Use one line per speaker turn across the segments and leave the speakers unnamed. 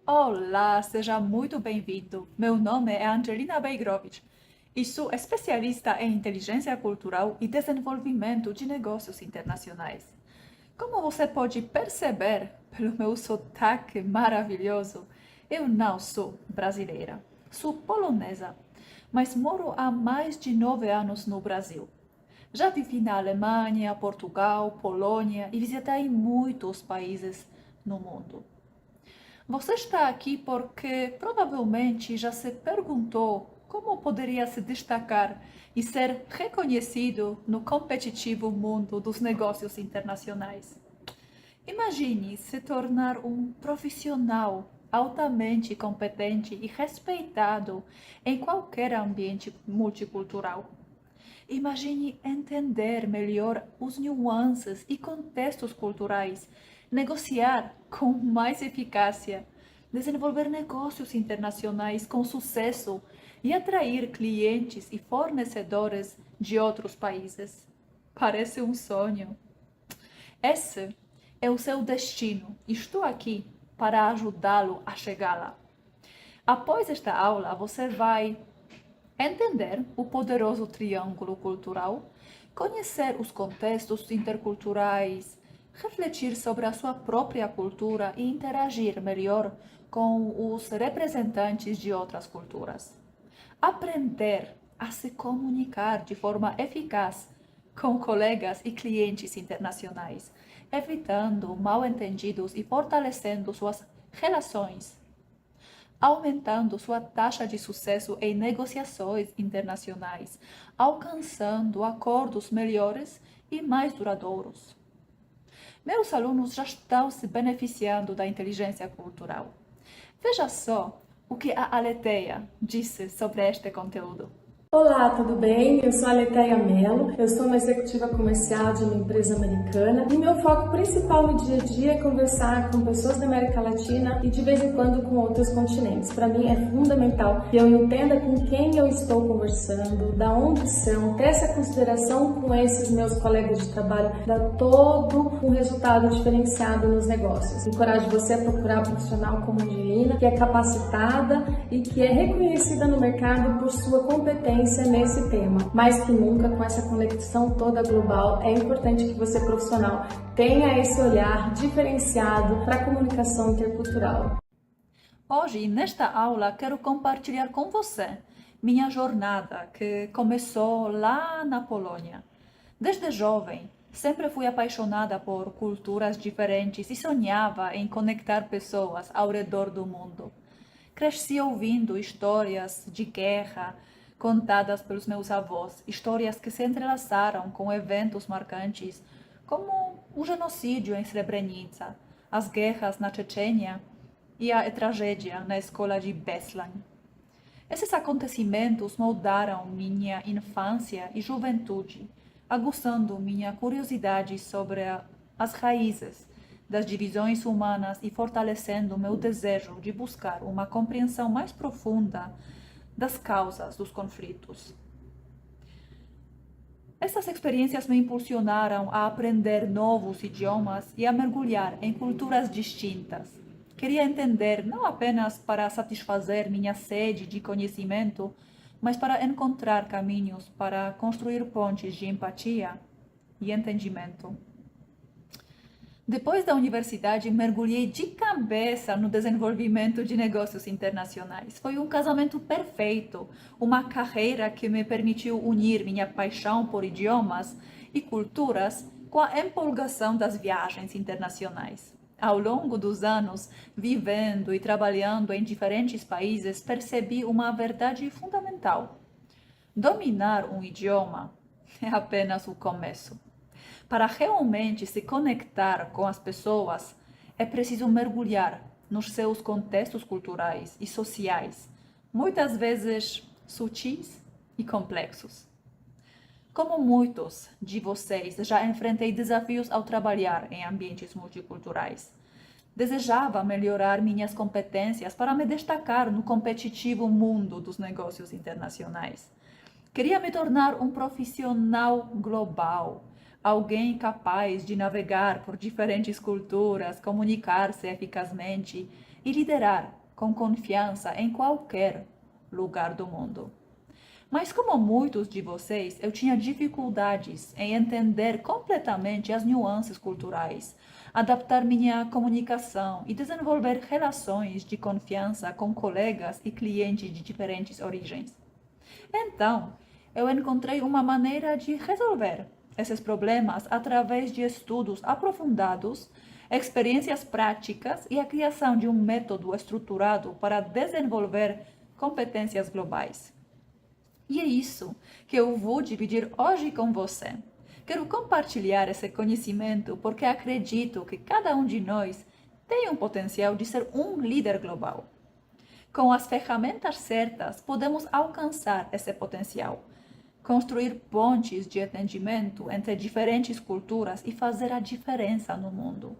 Olá, seja muito bem-vindo. Meu nome é Angelina Beigrovic e sou especialista em inteligência cultural e desenvolvimento de negócios internacionais. Como você pode perceber pelo meu sotaque maravilhoso, eu não sou brasileira, sou polonesa, mas moro há mais de 9 anos no Brasil. Já vivi na Alemanha, Portugal, Polônia e visitei muitos países no mundo. Você está aqui porque provavelmente já se perguntou como poderia se destacar e ser reconhecido no competitivo mundo dos negócios internacionais. Imagine se tornar um profissional altamente competente e respeitado em qualquer ambiente multicultural. Imagine entender melhor os nuances e contextos culturais, negociar com mais eficácia, desenvolver negócios internacionais com sucesso e atrair clientes e fornecedores de outros países. Parece um sonho. Esse é o seu destino. Estou aqui para ajudá-lo a chegar lá. Após esta aula, você vai entender o poderoso triângulo cultural, conhecer os contextos interculturais, refletir sobre a sua própria cultura e interagir melhor com os representantes de outras culturas. Aprender a se comunicar de forma eficaz com colegas e clientes internacionais, evitando mal-entendidos e fortalecendo suas relações, aumentando sua taxa de sucesso em negociações internacionais, alcançando acordos melhores e mais duradouros. Meus alunos já estão se beneficiando da inteligência cultural. Veja só o que a Aletheia disse sobre este conteúdo.
Olá, tudo bem? Eu sou a Leteia Mello, eu sou uma executiva comercial de uma empresa americana e meu foco principal no dia a dia é conversar com pessoas da América Latina e de vez em quando com outros continentes. Para mim é fundamental que eu entenda com quem eu estou conversando, da onde são, ter essa consideração com esses meus colegas de trabalho, dá todo um resultado diferenciado nos negócios. Encorajo você a procurar um profissional como Angelina, que é capacitada e que é reconhecida no mercado por sua competência nesse tema. Mais que nunca, com essa conexão toda global, é importante que você, profissional, tenha esse olhar diferenciado para a comunicação intercultural.
Hoje, nesta aula, quero compartilhar com você minha jornada que começou lá na Polônia. Desde jovem, sempre fui apaixonada por culturas diferentes e sonhava em conectar pessoas ao redor do mundo. Cresci ouvindo histórias de guerra contadas pelos meus avós, histórias que se entrelaçaram com eventos marcantes, como o genocídio em Srebrenica, as guerras na Chechênia e a tragédia na escola de Beslan. Esses acontecimentos moldaram minha infância e juventude, aguçando minha curiosidade sobre as raízes das divisões humanas e fortalecendo meu desejo de buscar uma compreensão mais profunda das causas dos conflitos. Essas experiências me impulsionaram a aprender novos idiomas e a mergulhar em culturas distintas. Queria entender não apenas para satisfazer minha sede de conhecimento, mas para encontrar caminhos para construir pontes de empatia e entendimento. Depois da universidade, mergulhei de cabeça no desenvolvimento de negócios internacionais. Foi um casamento perfeito, uma carreira que me permitiu unir minha paixão por idiomas e culturas com a empolgação das viagens internacionais. Ao longo dos anos, vivendo e trabalhando em diferentes países, percebi uma verdade fundamental: dominar um idioma é apenas o começo. Para realmente se conectar com as pessoas, é preciso mergulhar nos seus contextos culturais e sociais, muitas vezes sutis e complexos. Como muitos de vocês, já enfrentei desafios ao trabalhar em ambientes multiculturais. Desejava melhorar minhas competências para me destacar no competitivo mundo dos negócios internacionais. Queria me tornar um profissional global, alguém capaz de navegar por diferentes culturas, comunicar-se eficazmente e liderar com confiança em qualquer lugar do mundo. Mas como muitos de vocês, eu tinha dificuldades em entender completamente as nuances culturais, adaptar minha comunicação e desenvolver relações de confiança com colegas e clientes de diferentes origens. Então, eu encontrei uma maneira de resolver esses problemas através de estudos aprofundados, experiências práticas e a criação de um método estruturado para desenvolver competências globais. E é isso que eu vou dividir hoje com você. Quero compartilhar esse conhecimento porque acredito que cada um de nós tem um potencial de ser um líder global. Com as ferramentas certas, podemos alcançar esse potencial, construir pontes de entendimento entre diferentes culturas e fazer a diferença no mundo.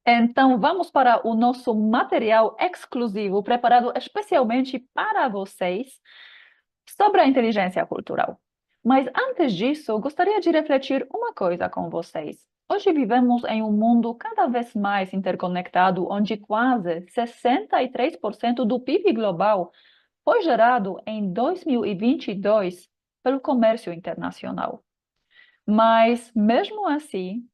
Então, vamos para o nosso material exclusivo, preparado especialmente para vocês, sobre a inteligência cultural. Mas antes disso, gostaria de refletir uma coisa com vocês. Hoje vivemos em um mundo cada vez mais interconectado, onde quase 63% do PIB global foi gerado em 2022 pelo comércio internacional. Mas, mesmo assim,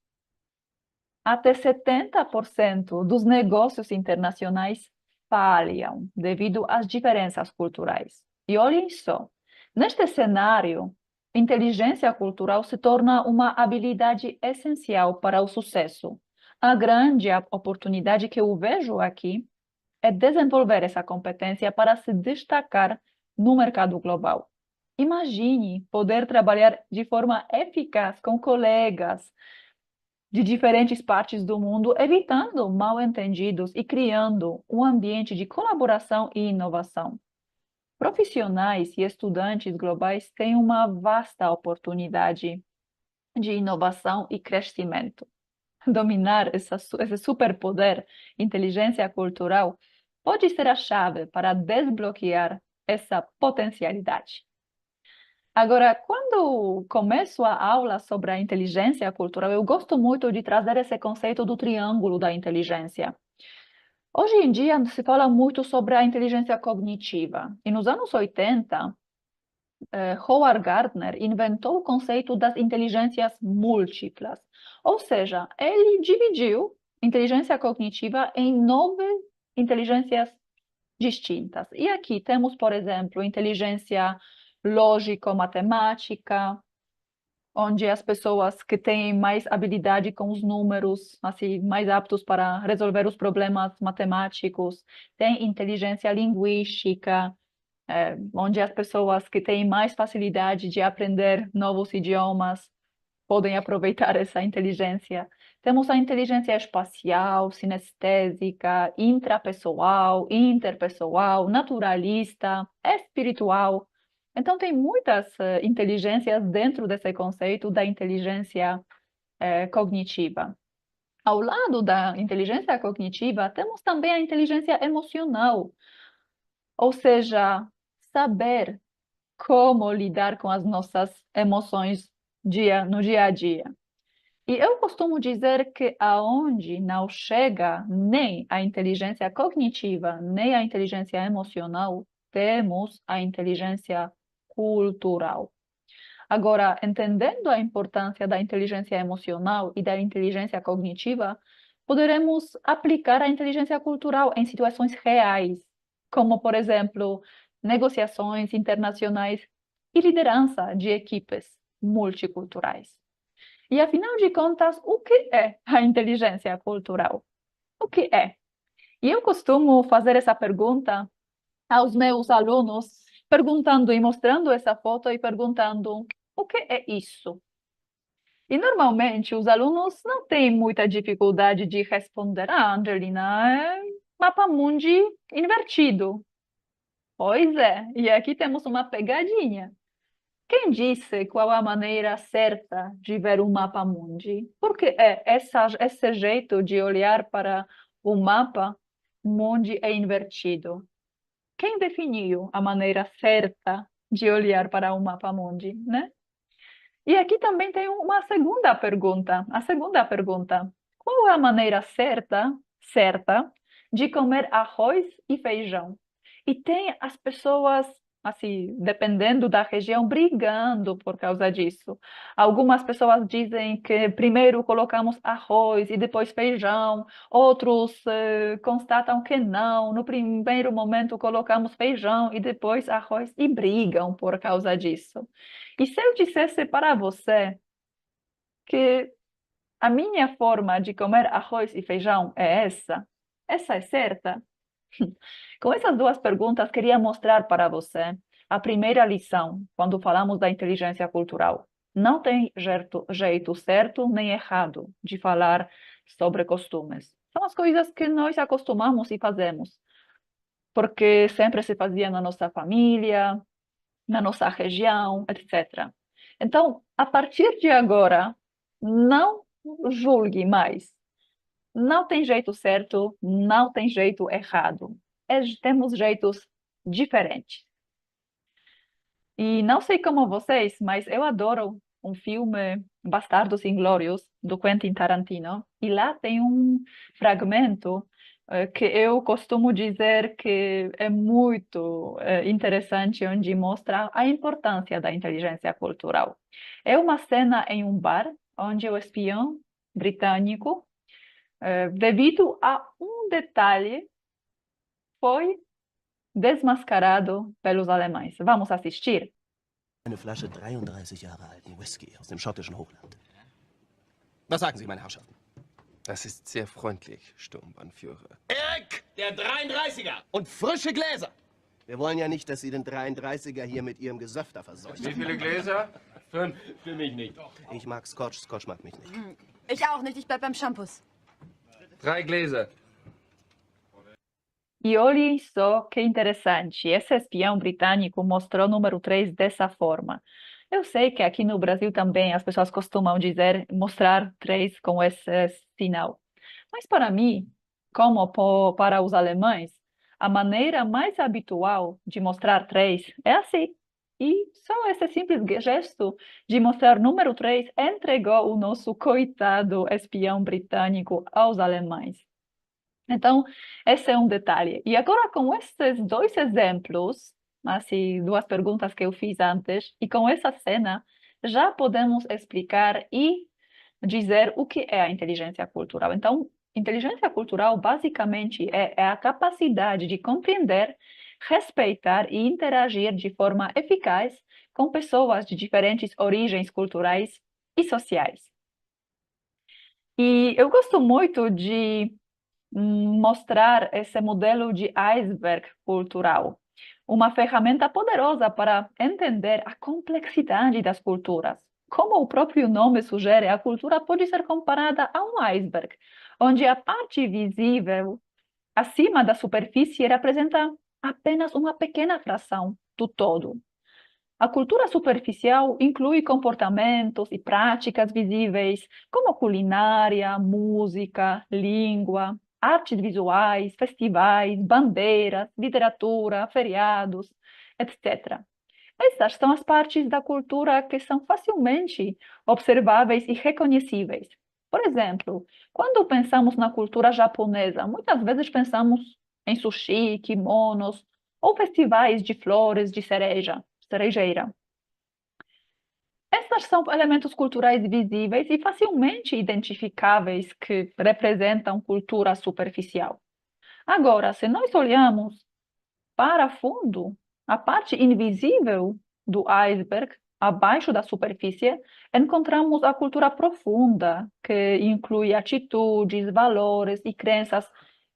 até 70% dos negócios internacionais falham devido às diferenças culturais. E olhem só, neste cenário, inteligência cultural se torna uma habilidade essencial para o sucesso. A grande oportunidade que eu vejo aqui é desenvolver essa competência para se destacar no mercado global. Imagine poder trabalhar de forma eficaz com colegas de diferentes partes do mundo, evitando mal-entendidos e criando um ambiente de colaboração e inovação. Profissionais e estudantes globais têm uma vasta oportunidade de inovação e crescimento. Dominar esse superpoder, inteligência cultural, pode ser a chave para desbloquear essa potencialidade. Agora, quando começo a aula sobre a inteligência cultural, eu gosto muito de trazer esse conceito do triângulo da inteligência. Hoje em dia se fala muito sobre a inteligência cognitiva, e nos anos 80, Howard Gardner inventou o conceito das inteligências múltiplas, ou seja, ele dividiu inteligência cognitiva em 9 inteligências distintas. E aqui temos, por exemplo, inteligência lógico-matemática, onde as pessoas que têm mais habilidade com os números, assim, mais aptos para resolver os problemas matemáticos, têm inteligência linguística, onde as pessoas que têm mais facilidade de aprender novos idiomas podem aproveitar essa inteligência. Temos a inteligência espacial, sinestésica, intrapessoal, interpessoal, naturalista, espiritual. Então, tem muitas inteligências dentro desse conceito da inteligência cognitiva. Ao lado da inteligência cognitiva, temos também a inteligência emocional, ou seja, saber como lidar com as nossas emoções no dia a dia. E eu costumo dizer que aonde não chega nem a inteligência cognitiva, nem a inteligência emocional, temos a inteligência cultural. Agora, entendendo a importância da inteligência emocional e da inteligência cognitiva, poderemos aplicar a inteligência cultural em situações reais, como, por exemplo, negociações internacionais e liderança de equipes multiculturais. E, afinal de contas, o que é a inteligência cultural? O que é? E eu costumo fazer essa pergunta aos meus alunos, perguntando e mostrando essa foto e perguntando: o que é isso? E normalmente os alunos não têm muita dificuldade de responder: Angelina, é mapa mundi invertido. Pois é, e aqui temos uma pegadinha. Quem disse qual a maneira certa de ver um mapa mundi? Porque esse jeito de olhar para o mapa mundi é invertido. Quem definiu a maneira certa de olhar para o mapa mundi, né? E aqui também tem uma segunda pergunta. A segunda pergunta: qual é a maneira certa de comer arroz e feijão. E tem as pessoas, assim, dependendo da região, brigando por causa disso. Algumas pessoas dizem que primeiro colocamos arroz e depois feijão, outros constatam que não, no primeiro momento colocamos feijão e depois arroz, e brigam por causa disso. E se eu dissesse para você que a minha forma de comer arroz e feijão é essa é certa? Com essas duas perguntas, queria mostrar para você a primeira lição quando falamos da inteligência cultural. Não tem jeito certo nem errado de falar sobre costumes. São as coisas que nós acostumamos e fazemos, porque sempre se fazia na nossa família, na nossa região, etc. Então, a partir de agora, não julgue mais. Não tem jeito certo, não tem jeito errado. Temos jeitos diferentes. E não sei como vocês, mas eu adoro um filme Bastardos Inglórios, do Quentin Tarantino, e lá tem um fragmento que eu costumo dizer que é muito interessante, onde mostra a importância da inteligência cultural. É uma cena em um bar, onde o espião britânico, devido a um detalhe, foi desmascarado pelos alemães. Vamos assistir?
Eine Flasche 33 Jahre alten Whisky aus dem schottischen Hochland. Was sagen Sie, meine Herrschaften?
Das ist sehr freundlich, Sturmbannführer.
Erik, der 33er! Und frische Gläser! Wir wollen ja nicht, dass Sie den 33er hier mit Ihrem Gesöfter verseuchen.
Wie viele Gläser? 5.
Für mich nicht. Ich mag Scotch, Scotch mag mich nicht.
Ich auch nicht, ich bleib beim Shampoos.
3 Gläser.
E olhem só que interessante, esse espião britânico mostrou o número 3 dessa forma. Eu sei que aqui no Brasil também as pessoas costumam dizer, mostrar 3 com esse sinal. Mas para mim, como para os alemães, a maneira mais habitual de mostrar 3 é assim. E só esse simples gesto de mostrar número 3 entregou o nosso coitado espião britânico aos alemães. Então, esse é um detalhe. E agora, com esses dois exemplos, assim, duas perguntas que eu fiz antes, e com essa cena, já podemos explicar e dizer o que é a inteligência cultural. Então, inteligência cultural, basicamente, é a capacidade de compreender, respeitar e interagir de forma eficaz com pessoas de diferentes origens culturais e sociais. E eu gosto muito de mostrar esse modelo de iceberg cultural, uma ferramenta poderosa para entender a complexidade das culturas. Como o próprio nome sugere, a cultura pode ser comparada a um iceberg, onde a parte visível acima da superfície representa apenas uma pequena fração do todo. A cultura superficial inclui comportamentos e práticas visíveis, como culinária, música, língua, artes visuais, festivais, bandeiras, literatura, feriados, etc. Essas são as partes da cultura que são facilmente observáveis e reconhecíveis. Por exemplo, quando pensamos na cultura japonesa, muitas vezes pensamos em sushi, kimonos ou festivais de flores de cerejeira. Esses são elementos culturais visíveis e facilmente identificáveis que representam cultura superficial. Agora, se nós olhamos para fundo, a parte invisível do iceberg, abaixo da superfície, encontramos a cultura profunda, que inclui atitudes, valores e crenças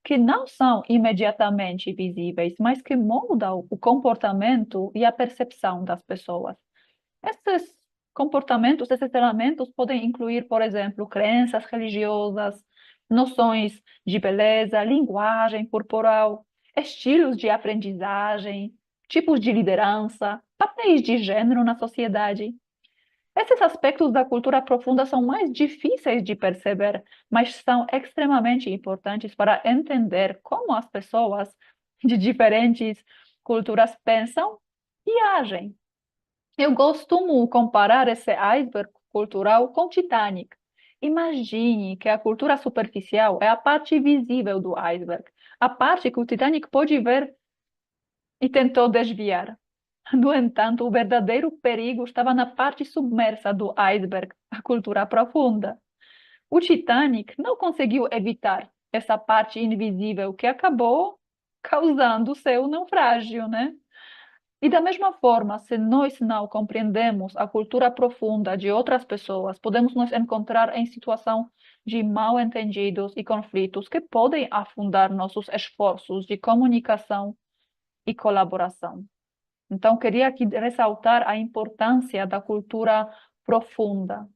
que não são imediatamente visíveis, mas que moldam o comportamento e a percepção das pessoas. Esses comportamentos, esses elementos podem incluir, por exemplo, crenças religiosas, noções de beleza, linguagem corporal, estilos de aprendizagem, tipos de liderança, papéis de gênero na sociedade. Esses aspectos da cultura profunda são mais difíceis de perceber, mas são extremamente importantes para entender como as pessoas de diferentes culturas pensam e agem. Eu costumo comparar esse iceberg cultural com o Titanic. Imagine que a cultura superficial é a parte visível do iceberg. a parte que o Titanic pôde ver e tentou desviar. No entanto, o verdadeiro perigo estava na parte submersa do iceberg, a cultura profunda. O Titanic não conseguiu evitar essa parte invisível que acabou causando seu naufrágio, né? E da mesma forma, se nós não compreendemos a cultura profunda de outras pessoas, podemos nos encontrar em situação de mal-entendidos e conflitos que podem afundar nossos esforços de comunicação e colaboração. Então, queria aqui ressaltar a importância da cultura profunda.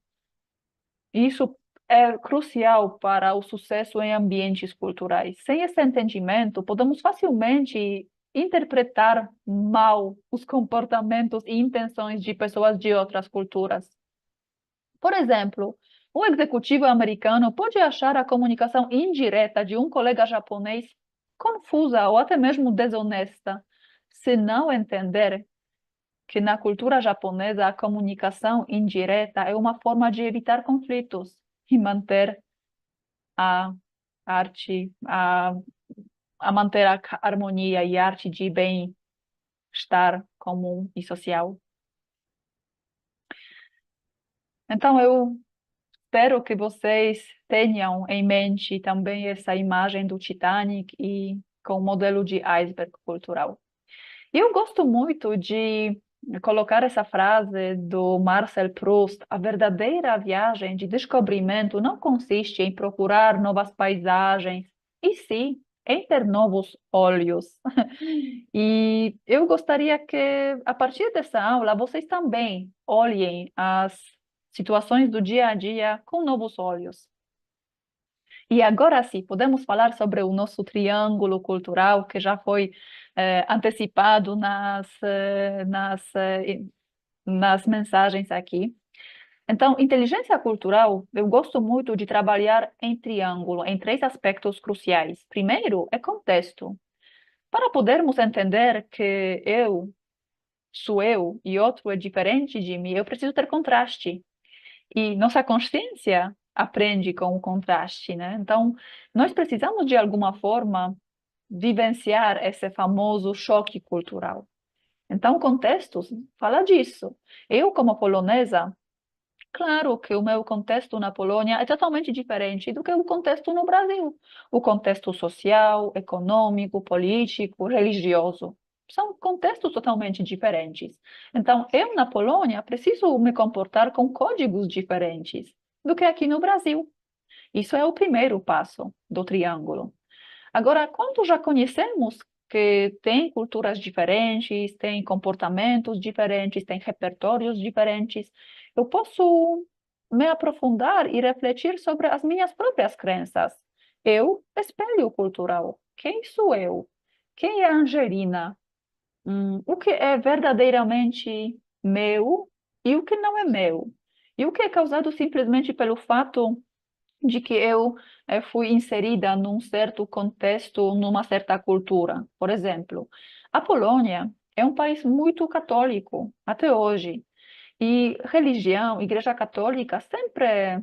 Isso é crucial para o sucesso em ambientes culturais. Sem esse entendimento, podemos facilmente interpretar mal os comportamentos e intenções de pessoas de outras culturas. Por exemplo, um executivo americano pode achar a comunicação indireta de um colega japonês confusa ou até mesmo desonesta, se não entender que na cultura japonesa a comunicação indireta é uma forma de evitar conflitos e manter a arte, a manter a harmonia e a arte de bem-estar comum e social. Então, eu espero que vocês tenham em mente também essa imagem do Titanic e com o modelo de iceberg cultural. E eu gosto muito de colocar essa frase do Marcel Proust: a verdadeira viagem de descobrimento não consiste em procurar novas paisagens, e sim em ter novos olhos. E eu gostaria que, a partir dessa aula, vocês também olhem as situações do dia a dia com novos olhos. E agora sim, podemos falar sobre o nosso triângulo cultural, que já foi antecipado nas mensagens aqui. Então, inteligência cultural, eu gosto muito de trabalhar em triângulo, em três aspectos cruciais. Primeiro é contexto. Para podermos entender que eu sou eu e outro é diferente de mim, eu preciso ter contraste. E nossa consciência aprende com o contraste, né? Então, nós precisamos, de alguma forma, vivenciar esse famoso choque cultural. Então, contextos fala disso. Eu, como polonesa, claro que o meu contexto na Polônia é totalmente diferente do que o contexto no Brasil. O contexto social, econômico, político, religioso. São contextos totalmente diferentes. Então, eu na Polônia preciso me comportar com códigos diferentes do que aqui no Brasil. Isso é o primeiro passo do triângulo. Agora, quando já conhecemos que tem culturas diferentes, tem comportamentos diferentes, tem repertórios diferentes, eu posso me aprofundar e refletir sobre as minhas próprias crenças. Eu, espelho cultural. Quem sou eu? Quem é a Angelina? O que é verdadeiramente meu e o que não é meu? E o que é causado simplesmente pelo fato de que eu fui inserida num certo contexto, numa certa cultura. Por exemplo, a Polônia é um país muito católico até hoje. E religião, Igreja Católica, sempre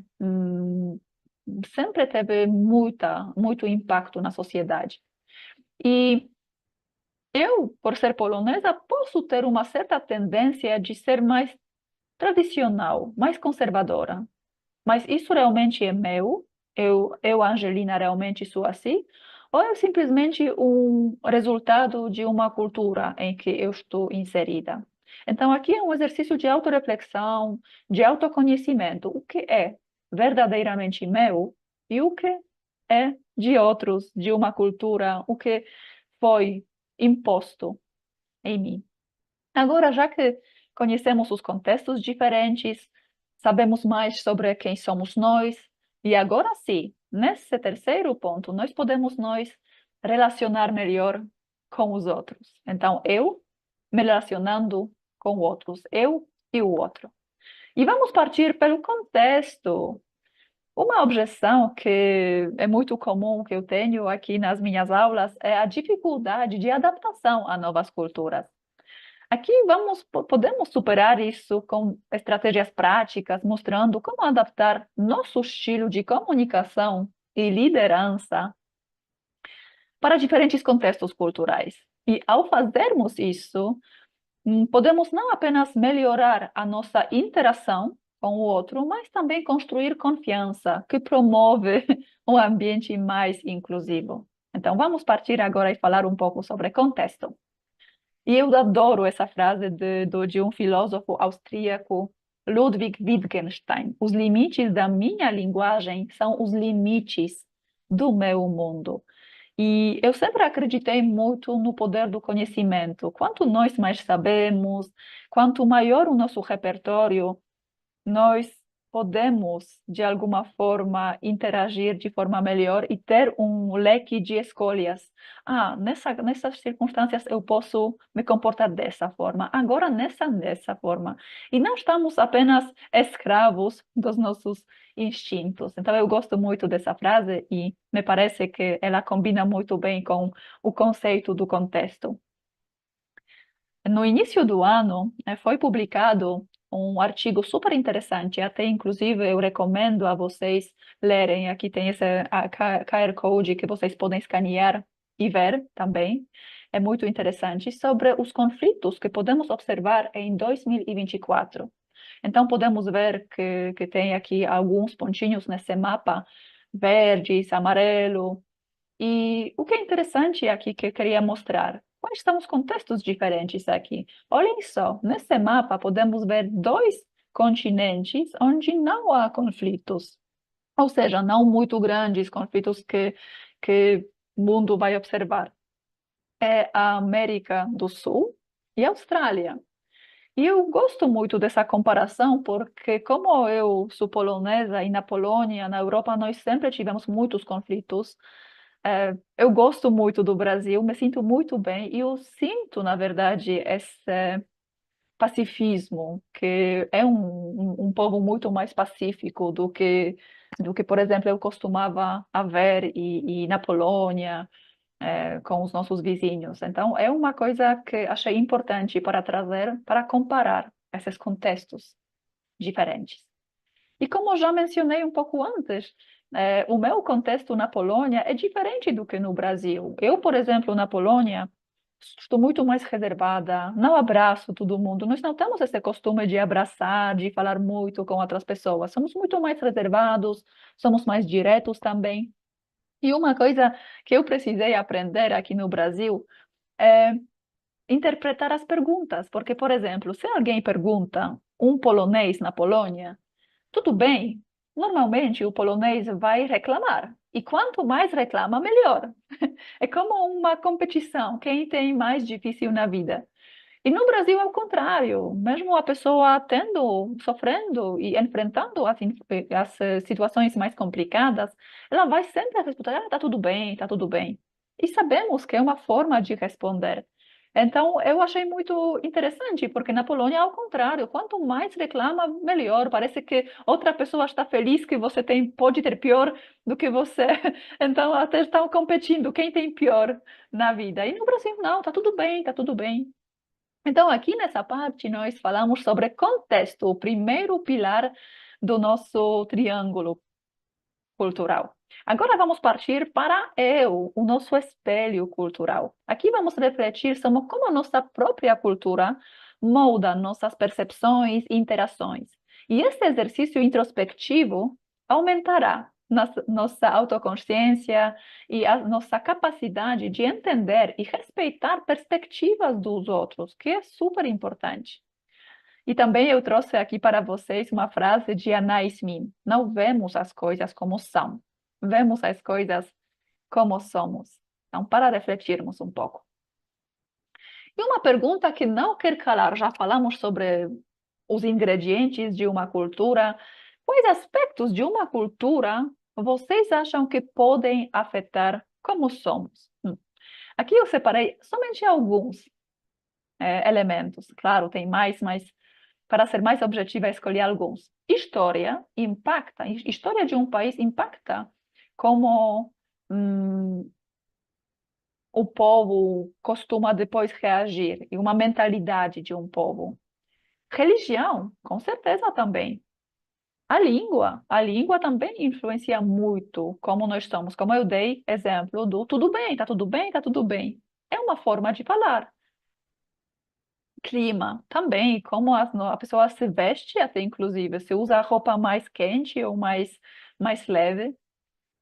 teve muito impacto na sociedade. E eu, por ser polonesa, posso ter uma certa tendência de ser mais tradicional, mais conservadora. Mas isso realmente é meu? Angelina, realmente sou assim? Ou é simplesmente um resultado de uma cultura em que eu estou inserida? Então, aqui é um exercício de autorreflexão, de autoconhecimento. O que é verdadeiramente meu e o que é de outros, de uma cultura, o que foi imposto em mim. Agora, já que conhecemos os contextos diferentes, sabemos mais sobre quem somos nós, e agora sim, nesse terceiro ponto, nós podemos nos relacionar melhor com os outros. Então, eu me relacionando com outros, eu e o outro. E vamos partir pelo contexto. Uma objeção que é muito comum que eu tenho aqui nas minhas aulas é a dificuldade de adaptação a novas culturas. Aqui podemos superar isso com estratégias práticas, mostrando como adaptar nosso estilo de comunicação e liderança para diferentes contextos culturais. E ao fazermos isso, podemos não apenas melhorar a nossa interação com o outro, mas também construir confiança, que promove um ambiente mais inclusivo. Então, vamos partir agora e falar um pouco sobre contexto. E eu adoro essa frase de um filósofo austríaco, Ludwig Wittgenstein. Os limites da minha linguagem são os limites do meu mundo. E eu sempre acreditei muito no poder do conhecimento. Quanto nós mais sabemos, quanto maior o nosso repertório, nós podemos, de alguma forma, interagir de forma melhor e ter um leque de escolhas. Nessas circunstâncias eu posso me comportar dessa forma, agora dessa forma. E não estamos apenas escravos dos nossos instintos. Então eu gosto muito dessa frase e me parece que ela combina muito bem com o conceito do contexto. No início do ano, foi publicado um artigo super interessante, até inclusive eu recomendo a vocês lerem. Aqui tem esse QR Code que vocês podem escanear e ver também. É muito interessante sobre os conflitos que podemos observar em 2024. Então, podemos ver que tem aqui alguns pontinhos nesse mapa, verdes, amarelo, e o que é interessante aqui que eu queria mostrar, quais são os contextos diferentes aqui? Olhem só, nesse mapa podemos ver dois continentes onde não há conflitos, ou seja, não muito grandes conflitos que o mundo vai observar. É a América do Sul e a Austrália. E eu gosto muito dessa comparação porque, como eu sou polonesa e na Polônia, na Europa, nós sempre tivemos muitos conflitos. Eu gosto muito do Brasil, me sinto muito bem e eu sinto, na verdade, esse pacifismo, que é um povo muito mais pacífico do que, por exemplo, eu costumava ver e na Polônia, com os nossos vizinhos. Então, é uma coisa que achei importante para trazer, para comparar esses contextos diferentes. E como já mencionei um pouco antes, o meu contexto na Polônia é diferente do que no Brasil. Eu, por exemplo, na Polônia, estou muito mais reservada, não abraço todo mundo. Nós não temos esse costume de abraçar, de falar muito com outras pessoas. Somos muito mais reservados, somos mais diretos também. E uma coisa que eu precisei aprender aqui no Brasil é interpretar as perguntas, porque, por exemplo, se alguém pergunta um polonês na Polônia, tudo bem, normalmente o polonês vai reclamar. E quanto mais reclama, melhor. É como uma competição, quem tem mais difícil na vida. E no Brasil é o contrário, mesmo a pessoa sofrendo e enfrentando as situações mais complicadas, ela vai sempre responder, tá tudo bem, tá tudo bem. E sabemos que é uma forma de responder. Então, eu achei muito interessante, porque na Polônia, ao contrário, quanto mais reclama, melhor. Parece que outra pessoa está feliz que você pode ter pior do que você. Então, até estão competindo, quem tem pior na vida. E no Brasil, não, tá tudo bem, tá tudo bem. Então, aqui nessa parte, nós falamos sobre contexto, o primeiro pilar do nosso triângulo cultural. Agora vamos partir para eu, o nosso espelho cultural. Aqui vamos refletir sobre como a nossa própria cultura molda nossas percepções e interações. E esse exercício introspectivo aumentará nossa autoconsciência e a nossa capacidade de entender e respeitar perspectivas dos outros, que é super importante. E também eu trouxe aqui para vocês uma frase de Anais Nin: não vemos as coisas como são, vemos as coisas como somos. Então, para refletirmos um pouco. E uma pergunta que não quer calar, já falamos sobre os ingredientes de uma cultura. Quais aspectos de uma cultura vocês acham que podem afetar como somos? Aqui eu separei somente alguns elementos. Claro, tem mais, mas para ser mais objetiva, escolhi alguns. História de um país impacta como o povo costuma depois reagir, e uma mentalidade de um povo. Religião, com certeza também. A língua também influencia muito como nós somos. Como eu dei exemplo do tudo bem, tá tudo bem, tá tudo bem. É uma forma de falar. Clima também, como a pessoa se veste, até inclusive, se usa roupa mais quente ou mais leve.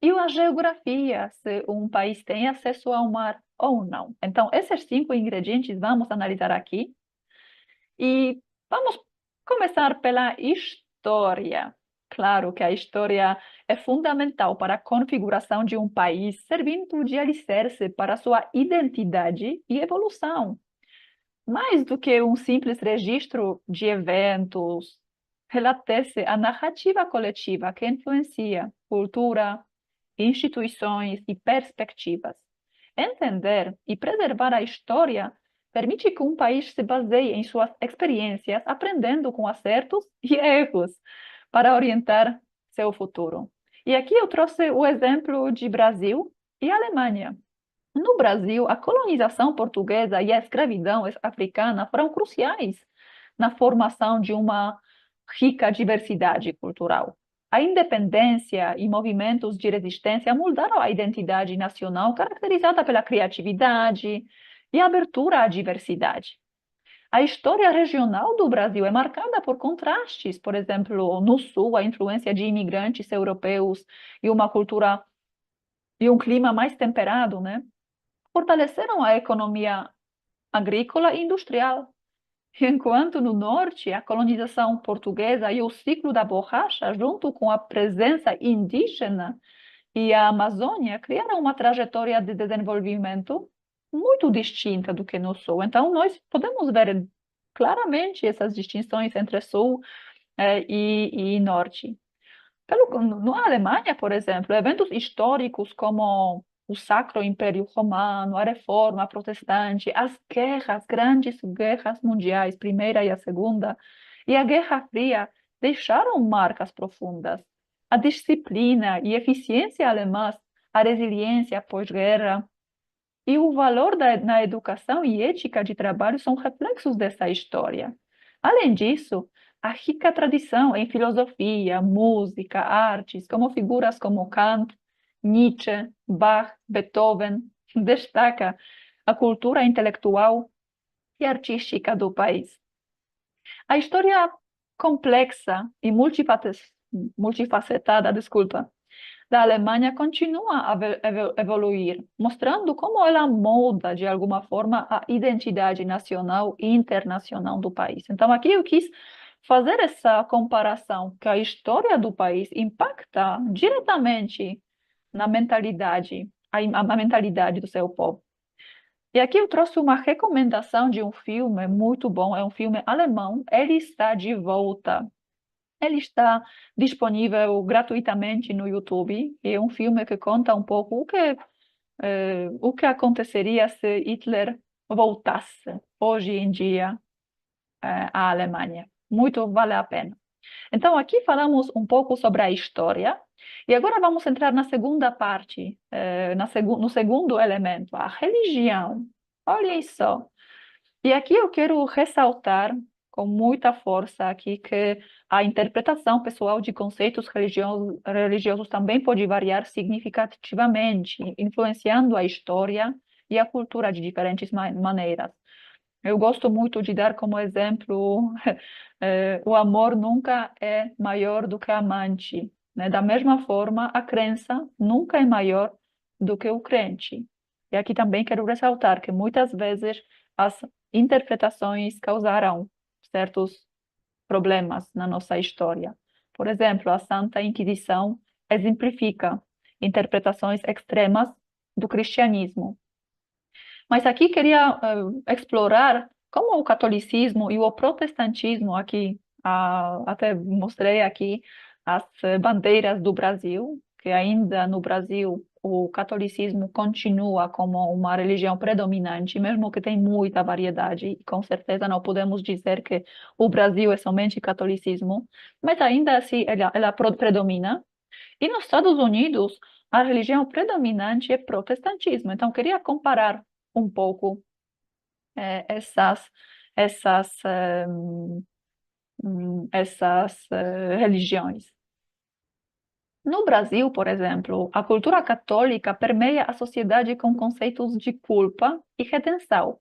E a geografia, se um país tem acesso ao mar ou não. Então, esses 5 ingredientes vamos analisar aqui. E vamos começar pela história. Claro que a história é fundamental para a configuração de um país, servindo de alicerce para sua identidade e evolução. Mais do que um simples registro de eventos, relata-se a narrativa coletiva que influencia cultura, instituições e perspectivas. Entender e preservar a história permite que um país se baseie em suas experiências, aprendendo com acertos e erros para orientar seu futuro. E aqui eu trouxe o exemplo de Brasil e Alemanha. No Brasil, a colonização portuguesa e a escravidão africana foram cruciais na formação de uma rica diversidade cultural. A independência e movimentos de resistência moldaram a identidade nacional, caracterizada pela criatividade e abertura à diversidade. A história regional do Brasil é marcada por contrastes, por exemplo, no Sul, a influência de imigrantes europeus e uma cultura e um clima mais temperado, né? Fortaleceram a economia agrícola e industrial, enquanto no norte a colonização portuguesa e o ciclo da borracha, junto com a presença indígena e a Amazônia, criaram uma trajetória de desenvolvimento muito distinta do que no sul. Então, nós podemos ver claramente essas distinções entre sul e norte. Na Alemanha, por exemplo, eventos históricos como o Sacro Império Romano, a Reforma Protestante, as guerras, grandes guerras mundiais, Primeira e a Segunda, e a Guerra Fria, deixaram marcas profundas. A disciplina e eficiência alemãs, a resiliência pós-guerra e o valor na educação e ética de trabalho são reflexos dessa história. Além disso, a rica tradição em filosofia, música, artes, como figuras como Kant, Nietzsche, Bach, Beethoven, destaca a cultura intelectual e artística do país. A história complexa e multifacetada, da Alemanha continua a evoluir, mostrando como ela molda, de alguma forma, a identidade nacional e internacional do país. Então, aqui eu quis fazer essa comparação, que a história do país impacta diretamente na mentalidade, a mentalidade do seu povo. E aqui eu trouxe uma recomendação de um filme muito bom, é um filme alemão, Ele Está de Volta. Ele está disponível gratuitamente no YouTube. É um filme que conta um pouco o que aconteceria se Hitler voltasse hoje em dia à Alemanha. Muito vale a pena. Então, aqui falamos um pouco sobre a história. E agora vamos entrar na segunda parte, no segundo elemento, a religião. Olhem só. E aqui eu quero ressaltar com muita força aqui que a interpretação pessoal de conceitos religiosos também pode variar significativamente, influenciando a história e a cultura de diferentes maneiras. Eu gosto muito de dar como exemplo o amor nunca é maior do que a amante, né? Da mesma forma, a crença nunca é maior do que o crente. E aqui também quero ressaltar que muitas vezes as interpretações causaram certos problemas na nossa história. Por exemplo, a Santa Inquisição exemplifica interpretações extremas do cristianismo. Mas aqui queria explorar como o catolicismo e o protestantismo aqui, até mostrei aqui as bandeiras do Brasil, que ainda no Brasil o catolicismo continua como uma religião predominante, mesmo que tem muita variedade, e com certeza não podemos dizer que o Brasil é somente catolicismo, mas ainda assim ela predomina. E nos Estados Unidos, a religião predominante é protestantismo. Então, queria comparar um pouco essas religiões. No Brasil, por exemplo, a cultura católica permeia a sociedade com conceitos de culpa e redenção,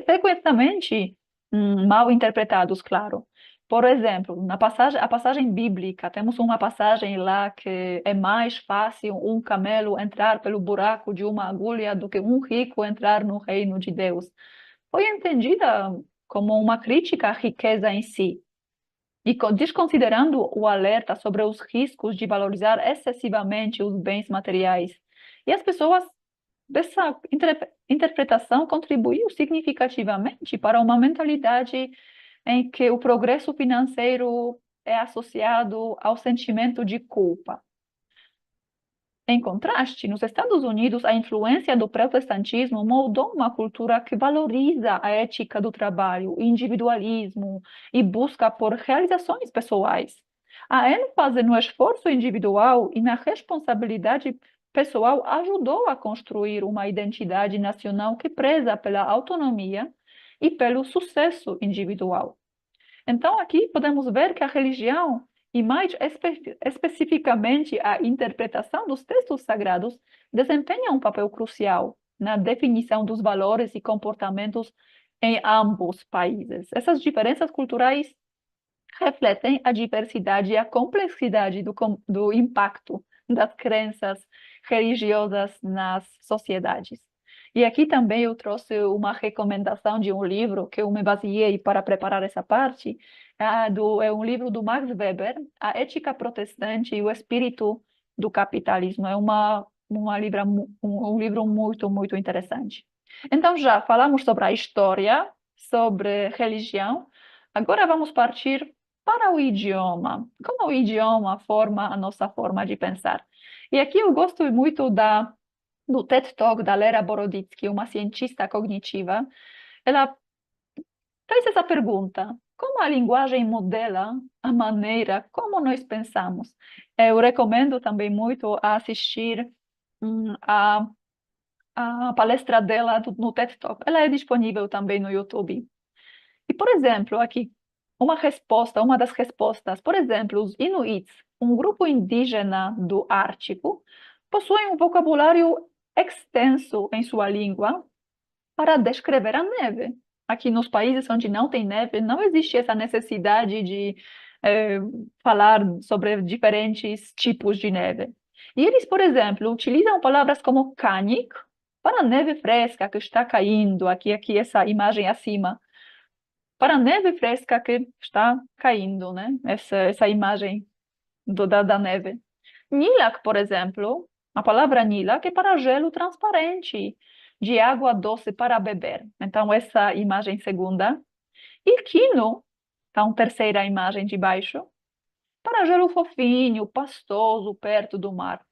frequentemente mal interpretados, claro. Por exemplo, a passagem bíblica, temos uma passagem lá que é mais fácil um camelo entrar pelo buraco de uma agulha do que um rico entrar no reino de Deus. Foi entendida como uma crítica à riqueza em si. E desconsiderando o alerta sobre os riscos de valorizar excessivamente os bens materiais. E as pessoas dessa interpretação contribuiu significativamente para uma mentalidade em que o progresso financeiro é associado ao sentimento de culpa. Em contraste, nos Estados Unidos, a influência do protestantismo moldou uma cultura que valoriza a ética do trabalho, o individualismo e busca por realizações pessoais. A ênfase no esforço individual e na responsabilidade pessoal ajudou a construir uma identidade nacional que preza pela autonomia e pelo sucesso individual. Então, aqui podemos ver que a religião, e mais especificamente a interpretação dos textos sagrados, desempenha um papel crucial na definição dos valores e comportamentos em ambos países. Essas diferenças culturais refletem a diversidade e a complexidade do impacto das crenças religiosas nas sociedades. E aqui também eu trouxe uma recomendação de um livro que eu me baseei para preparar essa parte, é um livro do Max Weber, A Ética Protestante e o Espírito do Capitalismo. É um livro muito, muito interessante. Então, já falamos sobre a história, sobre religião, agora vamos partir para o idioma. Como o idioma forma a nossa forma de pensar. E aqui eu gosto muito do TED Talk da Lera Boroditsky, uma cientista cognitiva. Ela fez essa pergunta: como a linguagem modela a maneira como nós pensamos? Eu recomendo também muito assistir a palestra dela no TED Talk. Ela é disponível também no YouTube. E, por exemplo, aqui, uma das respostas, por exemplo, os Inuits, um grupo indígena do Ártico, possuem um vocabulário extenso em sua língua para descrever a neve. Aqui nos países onde não tem neve, não existe essa necessidade de falar sobre diferentes tipos de neve. E eles, por exemplo, utilizam palavras como canik para a neve fresca que está caindo, aqui essa imagem acima, para a neve fresca que está caindo, né? Essa imagem da neve. Nilak, por exemplo, a palavra nilak é para gelo transparente, de água doce para beber. Então, essa imagem segunda. E quino, então, terceira imagem de baixo, para gelo fofinho, pastoso, perto do mar.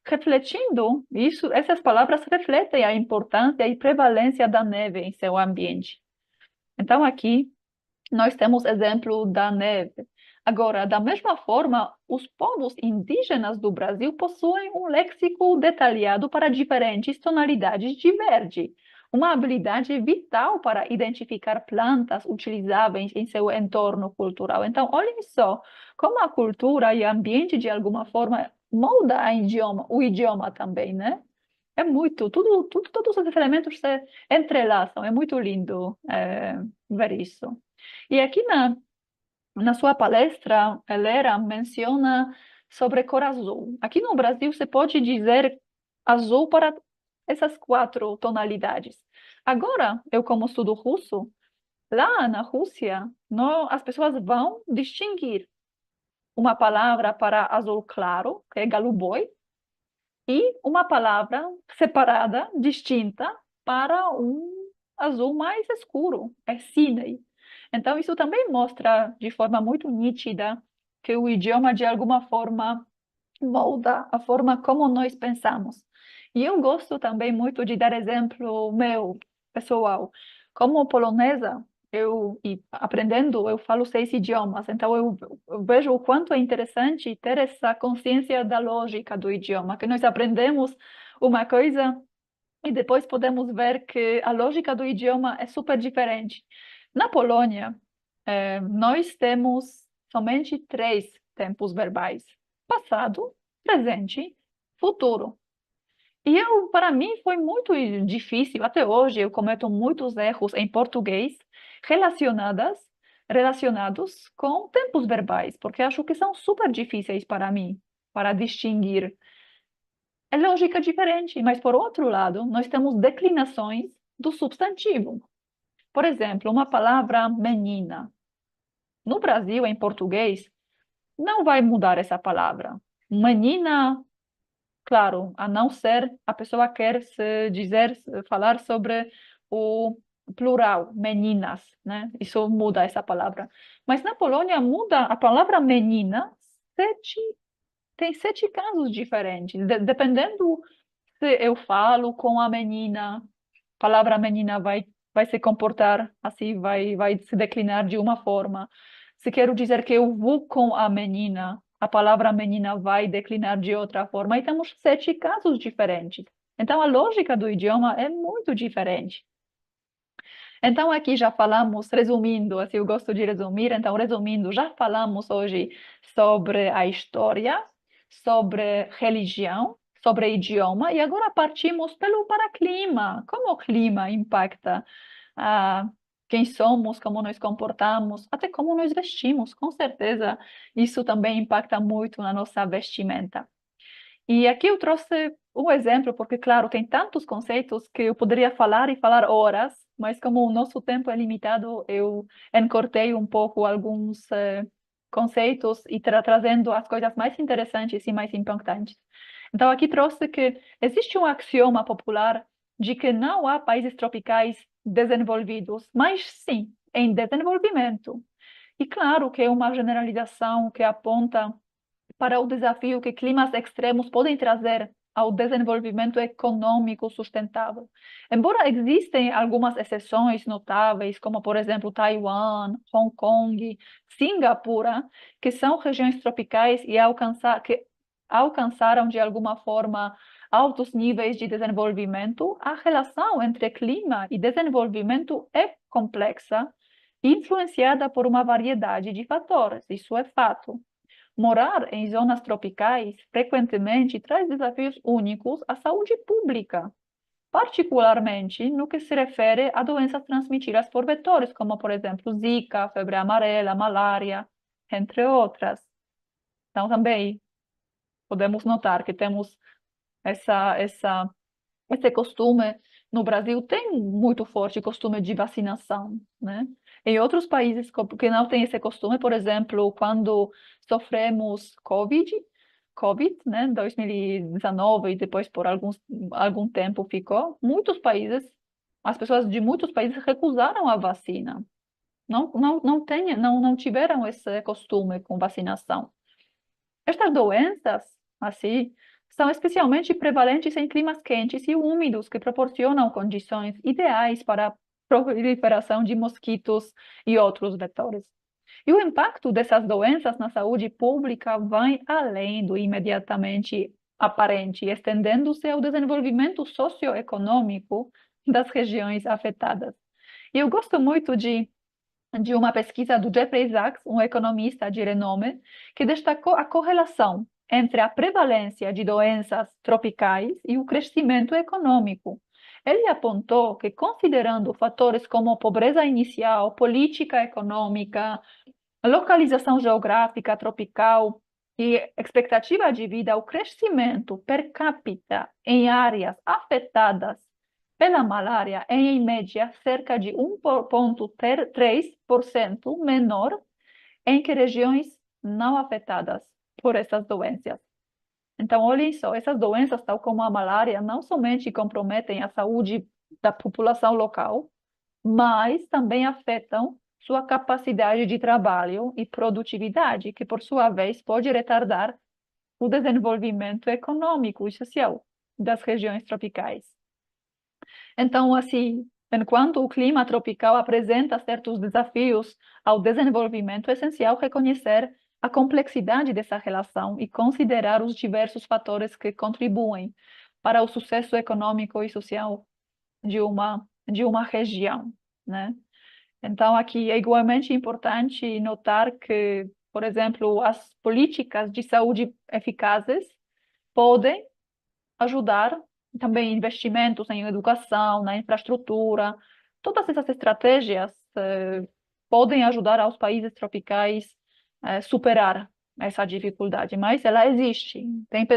Refletindo isso, essas palavras refletem a importância e prevalência da neve em seu ambiente. Então, aqui, nós temos exemplo da neve. Agora, da mesma forma, os povos indígenas do Brasil possuem um léxico detalhado para diferentes tonalidades de verde, uma habilidade vital para identificar plantas utilizáveis em seu entorno cultural. Então, olhem só como a cultura e o ambiente, de alguma forma, molda o idioma também, né? É muito, todos os elementos se entrelaçam, é muito lindo ver isso. E aqui na sua palestra, a Lera menciona sobre cor azul. Aqui no Brasil, você pode dizer azul para essas 4 tonalidades. Agora, eu como estudo russo, lá na Rússia, as pessoas vão distinguir uma palavra para azul claro, que é голубой, e uma palavra separada, distinta, para um azul mais escuro, é синий. Então, isso também mostra de forma muito nítida que o idioma, de alguma forma, molda a forma como nós pensamos. E eu gosto também muito de dar exemplo meu, pessoal. Como polonesa, aprendendo, eu falo 6 idiomas, então eu vejo o quanto é interessante ter essa consciência da lógica do idioma, que nós aprendemos uma coisa e depois podemos ver que a lógica do idioma é super diferente. Na Polônia, nós temos somente 3 tempos verbais: passado,
presente, futuro. E para mim, foi muito difícil. Até hoje, eu cometo muitos erros em português relacionados com tempos verbais, porque acho que são super difíceis para mim, para distinguir. É lógica diferente, mas por outro lado, nós temos declinações do substantivo. Por exemplo, uma palavra menina. No Brasil, em português, não vai mudar essa palavra. Menina, claro, a não ser a pessoa quer falar sobre o plural, meninas, né? Isso muda essa palavra. Mas na Polônia muda a palavra menina, tem 7 casos diferentes. Dependendo se eu falo com a menina, a palavra menina vai se comportar assim, vai se declinar de uma forma. Se quero dizer que eu vou com a menina, a palavra menina vai declinar de outra forma. E temos 7 casos diferentes. Então, a lógica do idioma é muito diferente. Então, aqui já falamos, resumindo, assim, eu gosto de resumir, então, resumindo, já falamos hoje sobre a história, sobre religião, sobre idioma, e agora partimos para clima. Como o clima impacta quem somos, como nos comportamos, até como nos vestimos, com certeza, isso também impacta muito na nossa vestimenta. E aqui eu trouxe um exemplo, porque, claro, tem tantos conceitos que eu poderia falar e falar horas, mas como o nosso tempo é limitado, eu encortei um pouco alguns conceitos e trazendo as coisas mais interessantes e mais impactantes. Então, aqui trouxe que existe um axioma popular de que não há países tropicais desenvolvidos, mas sim em desenvolvimento. E claro que é uma generalização que aponta para o desafio que climas extremos podem trazer ao desenvolvimento econômico sustentável. Embora existem algumas exceções notáveis, como, por exemplo, Taiwan, Hong Kong, Singapura, que são regiões tropicais e que alcançaram, de alguma forma, altos níveis de desenvolvimento, a relação entre clima e desenvolvimento é complexa, influenciada por uma variedade de fatores, isso é fato. Morar em zonas tropicais frequentemente traz desafios únicos à saúde pública, particularmente no que se refere a doenças transmitidas por vetores, como, por exemplo, Zika, febre amarela, malária, entre outras. Então, também podemos notar que temos esse costume no Brasil tem muito forte costume de vacinação, né? Em outros países que não têm esse costume, por exemplo, quando sofremos COVID, né, 2019 e depois por algum tempo ficou, as pessoas de muitos países recusaram a vacina. Não tiveram esse costume com vacinação. Estas doenças, assim, são especialmente prevalentes em climas quentes e úmidos, que proporcionam condições ideais para a proliferação de mosquitos e outros vetores. E o impacto dessas doenças na saúde pública vai além do imediatamente aparente, estendendo-se ao desenvolvimento socioeconômico das regiões afetadas. E eu gosto muito de uma pesquisa do Jeffrey Sachs, um economista de renome, que destacou a correlação entre a prevalência de doenças tropicais e o crescimento econômico. Ele apontou que, considerando fatores como pobreza inicial, política econômica, localização geográfica tropical e expectativa de vida, o crescimento per capita em áreas afetadas pela malária é, em média, cerca de 1,3% menor em que regiões não afetadas por essas doenças. Então, olhem só, essas doenças, tal como a malária, não somente comprometem a saúde da população local, mas também afetam sua capacidade de trabalho e produtividade, que, por sua vez, pode retardar o desenvolvimento econômico e social das regiões tropicais. Então, assim, enquanto o clima tropical apresenta certos desafios ao desenvolvimento, é essencial reconhecer a complexidade dessa relação e considerar os diversos fatores que contribuem para o sucesso econômico e social de uma região, né? Então, aqui é igualmente importante notar que, por exemplo, as políticas de saúde eficazes podem ajudar, também investimentos em educação, na infraestrutura, todas essas estratégias podem ajudar aos países tropicais superar essa dificuldade, mas ela existe. Tem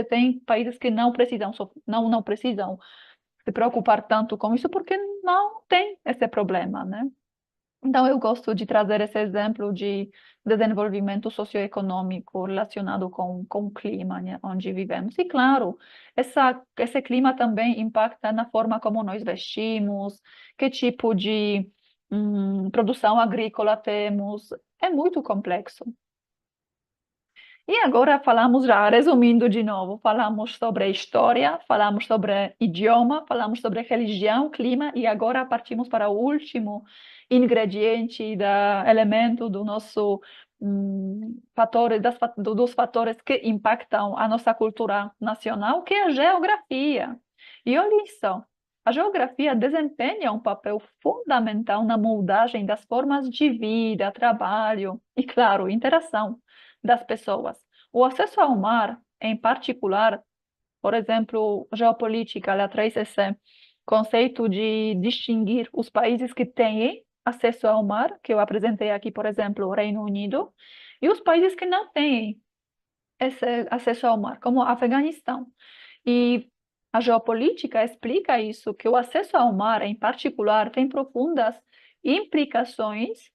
países que não precisam, não precisam se preocupar tanto com isso porque não tem esse problema, né? Então, eu gosto de trazer esse exemplo de desenvolvimento socioeconômico relacionado com o clima, né, onde vivemos. E, claro, esse clima também impacta na forma como nós vestimos, que tipo de produção agrícola temos. É muito complexo. E agora falamos, já resumindo de novo, falamos sobre história, falamos sobre idioma, falamos sobre religião, clima, e agora partimos para o último ingrediente, elemento do nosso dos fatores que impactam a nossa cultura nacional, que é a geografia. E olhem só, a geografia desempenha um papel fundamental na moldagem das formas de vida, trabalho e, claro, interação das pessoas. O acesso ao mar, em particular, por exemplo, geopolítica, ela traz esse conceito de distinguir os países que têm acesso ao mar, que eu apresentei aqui, por exemplo, o Reino Unido, e os países que não têm esse acesso ao mar, como o Afeganistão. E a geopolítica explica isso, que o acesso ao mar, em particular, tem profundas implicações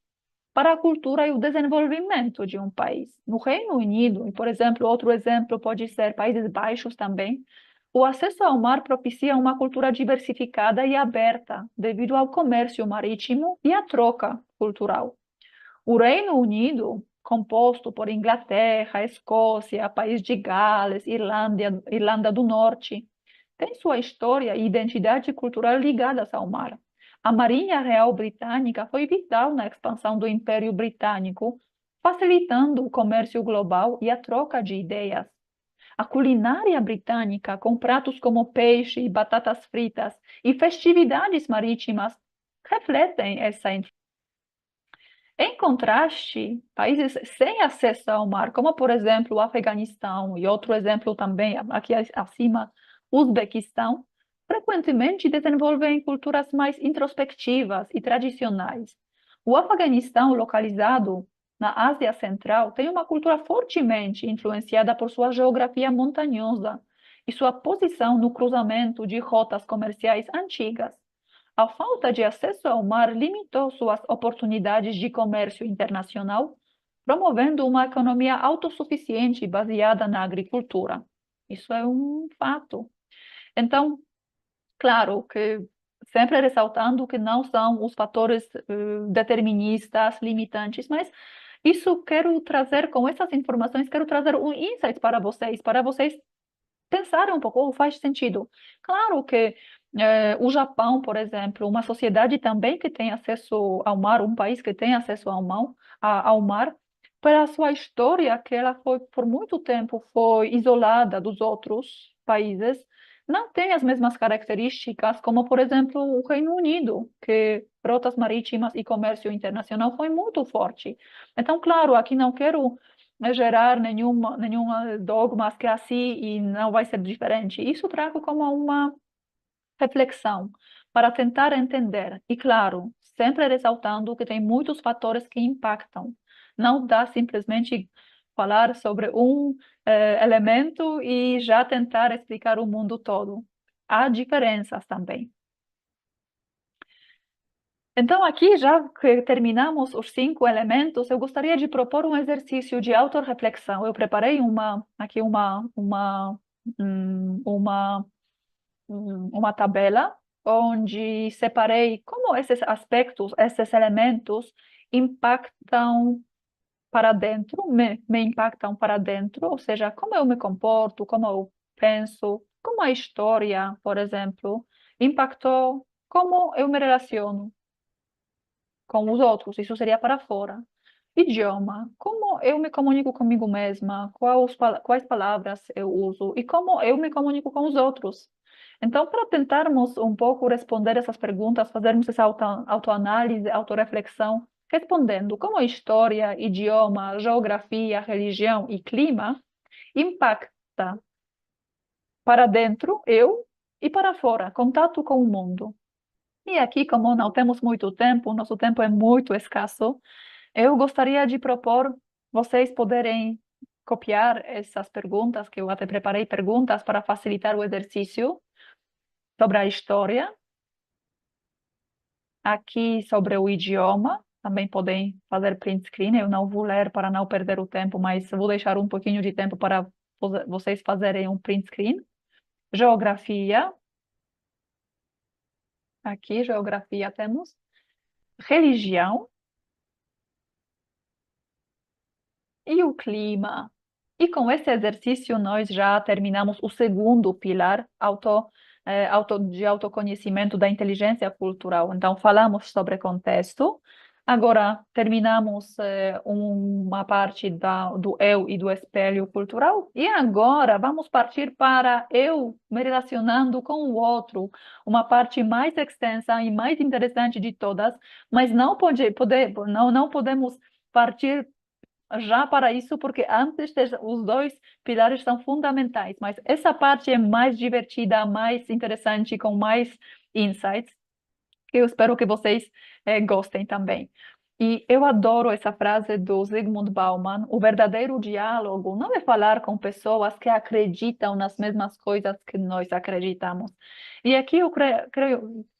para a cultura e o desenvolvimento de um país. No Reino Unido, e por exemplo, outro exemplo pode ser Países Baixos também, o acesso ao mar propicia uma cultura diversificada e aberta, devido ao comércio marítimo e à troca cultural. O Reino Unido, composto por Inglaterra, Escócia, País de Gales, Irlanda do Norte, tem sua história e identidade cultural ligadas ao mar. A Marinha Real Britânica foi vital na expansão do Império Britânico, facilitando o comércio global e a troca de ideias. A culinária britânica, com pratos como peixe e batatas fritas e festividades marítimas, refletem essa influência. Em contraste, países sem acesso ao mar, como por exemplo o Afeganistão e outro exemplo também aqui acima, Uzbequistão, frequentemente desenvolvem culturas mais introspectivas e tradicionais. O Afeganistão, localizado na Ásia Central, tem uma cultura fortemente influenciada por sua geografia montanhosa e sua posição no cruzamento de rotas comerciais antigas. A falta de acesso ao mar limitou suas oportunidades de comércio internacional, promovendo uma economia autossuficiente baseada na agricultura. Isso é um fato. Então, claro que sempre ressaltando que não são os fatores deterministas, limitantes, mas isso quero trazer, com essas informações, quero trazer um insight para vocês pensarem um pouco, faz sentido. Claro que o Japão, por exemplo, uma sociedade também que tem acesso ao mar, um país que tem acesso ao mar, pela sua história, que ela foi, por muito tempo, foi isolada dos outros países, não tem as mesmas características como, por exemplo, o Reino Unido, que rotas marítimas e comércio internacional foi muito forte. Então, claro, aqui não quero gerar nenhuma dogma que é assim e não vai ser diferente. Isso trago como uma reflexão para tentar entender. E, claro, sempre ressaltando que tem muitos fatores que impactam. Não dá simplesmente falar sobre um elemento e já tentar explicar o mundo todo. Há diferenças também. Então, aqui, já que terminamos os 5 elementos, eu gostaria de propor um exercício de autorreflexão. Eu preparei aqui uma tabela onde separei como esses aspectos, esses elementos impactam para dentro, me impactam para dentro, ou seja, como eu me comporto, como eu penso, como a história, por exemplo, impactou como eu me relaciono com os outros, isso seria para fora. Idioma, como eu me comunico comigo mesma, quais palavras eu uso e como eu me comunico com os outros. Então, para tentarmos um pouco responder essas perguntas, fazermos essa autoanálise, autorreflexão, respondendo como história, idioma, geografia, religião e clima impacta para dentro, eu, e para fora, contato com o mundo. E aqui, como não temos muito tempo, nosso tempo é muito escasso, eu gostaria de propor vocês poderem copiar essas perguntas, que eu até preparei perguntas para facilitar o exercício sobre a história. Aqui sobre o idioma, também podem fazer print screen. Eu não vou ler para não perder o tempo, mas vou deixar um pouquinho de tempo para vocês fazerem um print screen. Geografia. Aqui, geografia temos. Religião. E o clima. E com esse exercício, nós já terminamos o segundo pilar de autoconhecimento da inteligência cultural. Então, falamos sobre contexto. Agora, terminamos uma parte do eu e do espelho cultural. E agora, vamos partir para eu me relacionando com o outro, uma parte mais extensa e mais interessante de todas, mas não podemos partir já para isso, porque antes os dois pilares são fundamentais, mas essa parte é mais divertida, mais interessante, com mais insights, que eu espero que vocês gostem também. E eu adoro essa frase do Zygmunt Bauman: o verdadeiro diálogo não é falar com pessoas que acreditam nas mesmas coisas que nós acreditamos. E aqui eu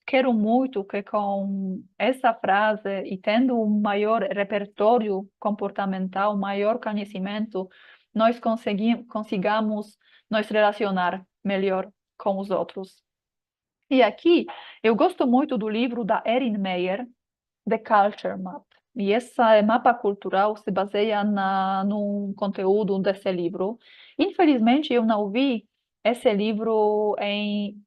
quero muito que com essa frase e tendo um maior repertório comportamental, maior conhecimento, nós consigamos nos relacionar melhor com os outros. E aqui eu gosto muito do livro da Erin Meyer, The Culture Map. E esse mapa cultural se baseia no conteúdo desse livro. Infelizmente, eu não vi esse livro em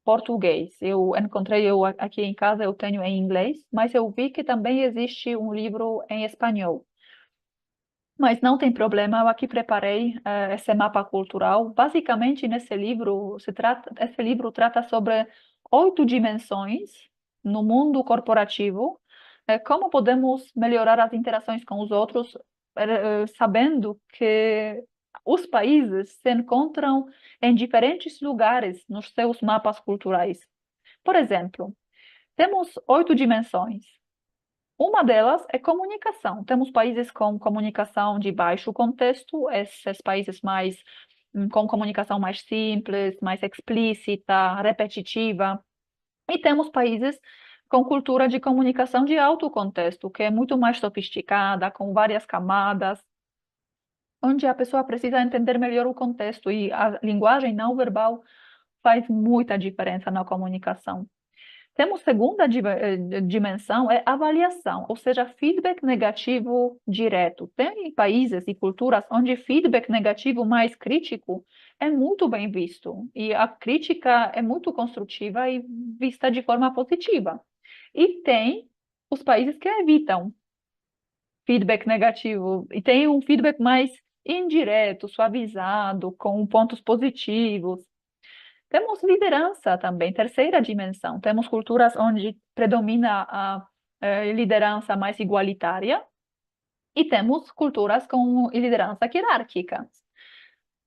português. Eu encontrei aqui em casa, eu tenho em inglês, mas eu vi que também existe um livro em espanhol. Mas não tem problema, eu aqui preparei esse mapa cultural. Basicamente, esse livro trata sobre 8 dimensões no mundo corporativo, como podemos melhorar as interações com os outros, sabendo que os países se encontram em diferentes lugares nos seus mapas culturais. Por exemplo, temos 8 dimensões. Uma delas é comunicação. Temos países com comunicação de baixo contexto, esses países com comunicação mais simples, mais explícita, repetitiva. E temos países com cultura de comunicação de alto contexto, que é muito mais sofisticada, com várias camadas, onde a pessoa precisa entender melhor o contexto, e a linguagem não verbal faz muita diferença na comunicação. Temos segunda dimensão, é avaliação, ou seja, feedback negativo direto. Tem países e culturas onde feedback negativo mais crítico é muito bem visto, e a crítica é muito construtiva e vista de forma positiva. E tem os países que evitam feedback negativo, e tem um feedback mais indireto, suavizado, com pontos positivos. Temos liderança também, terceira dimensão. Temos culturas onde predomina a liderança mais igualitária, e temos culturas com liderança hierárquica.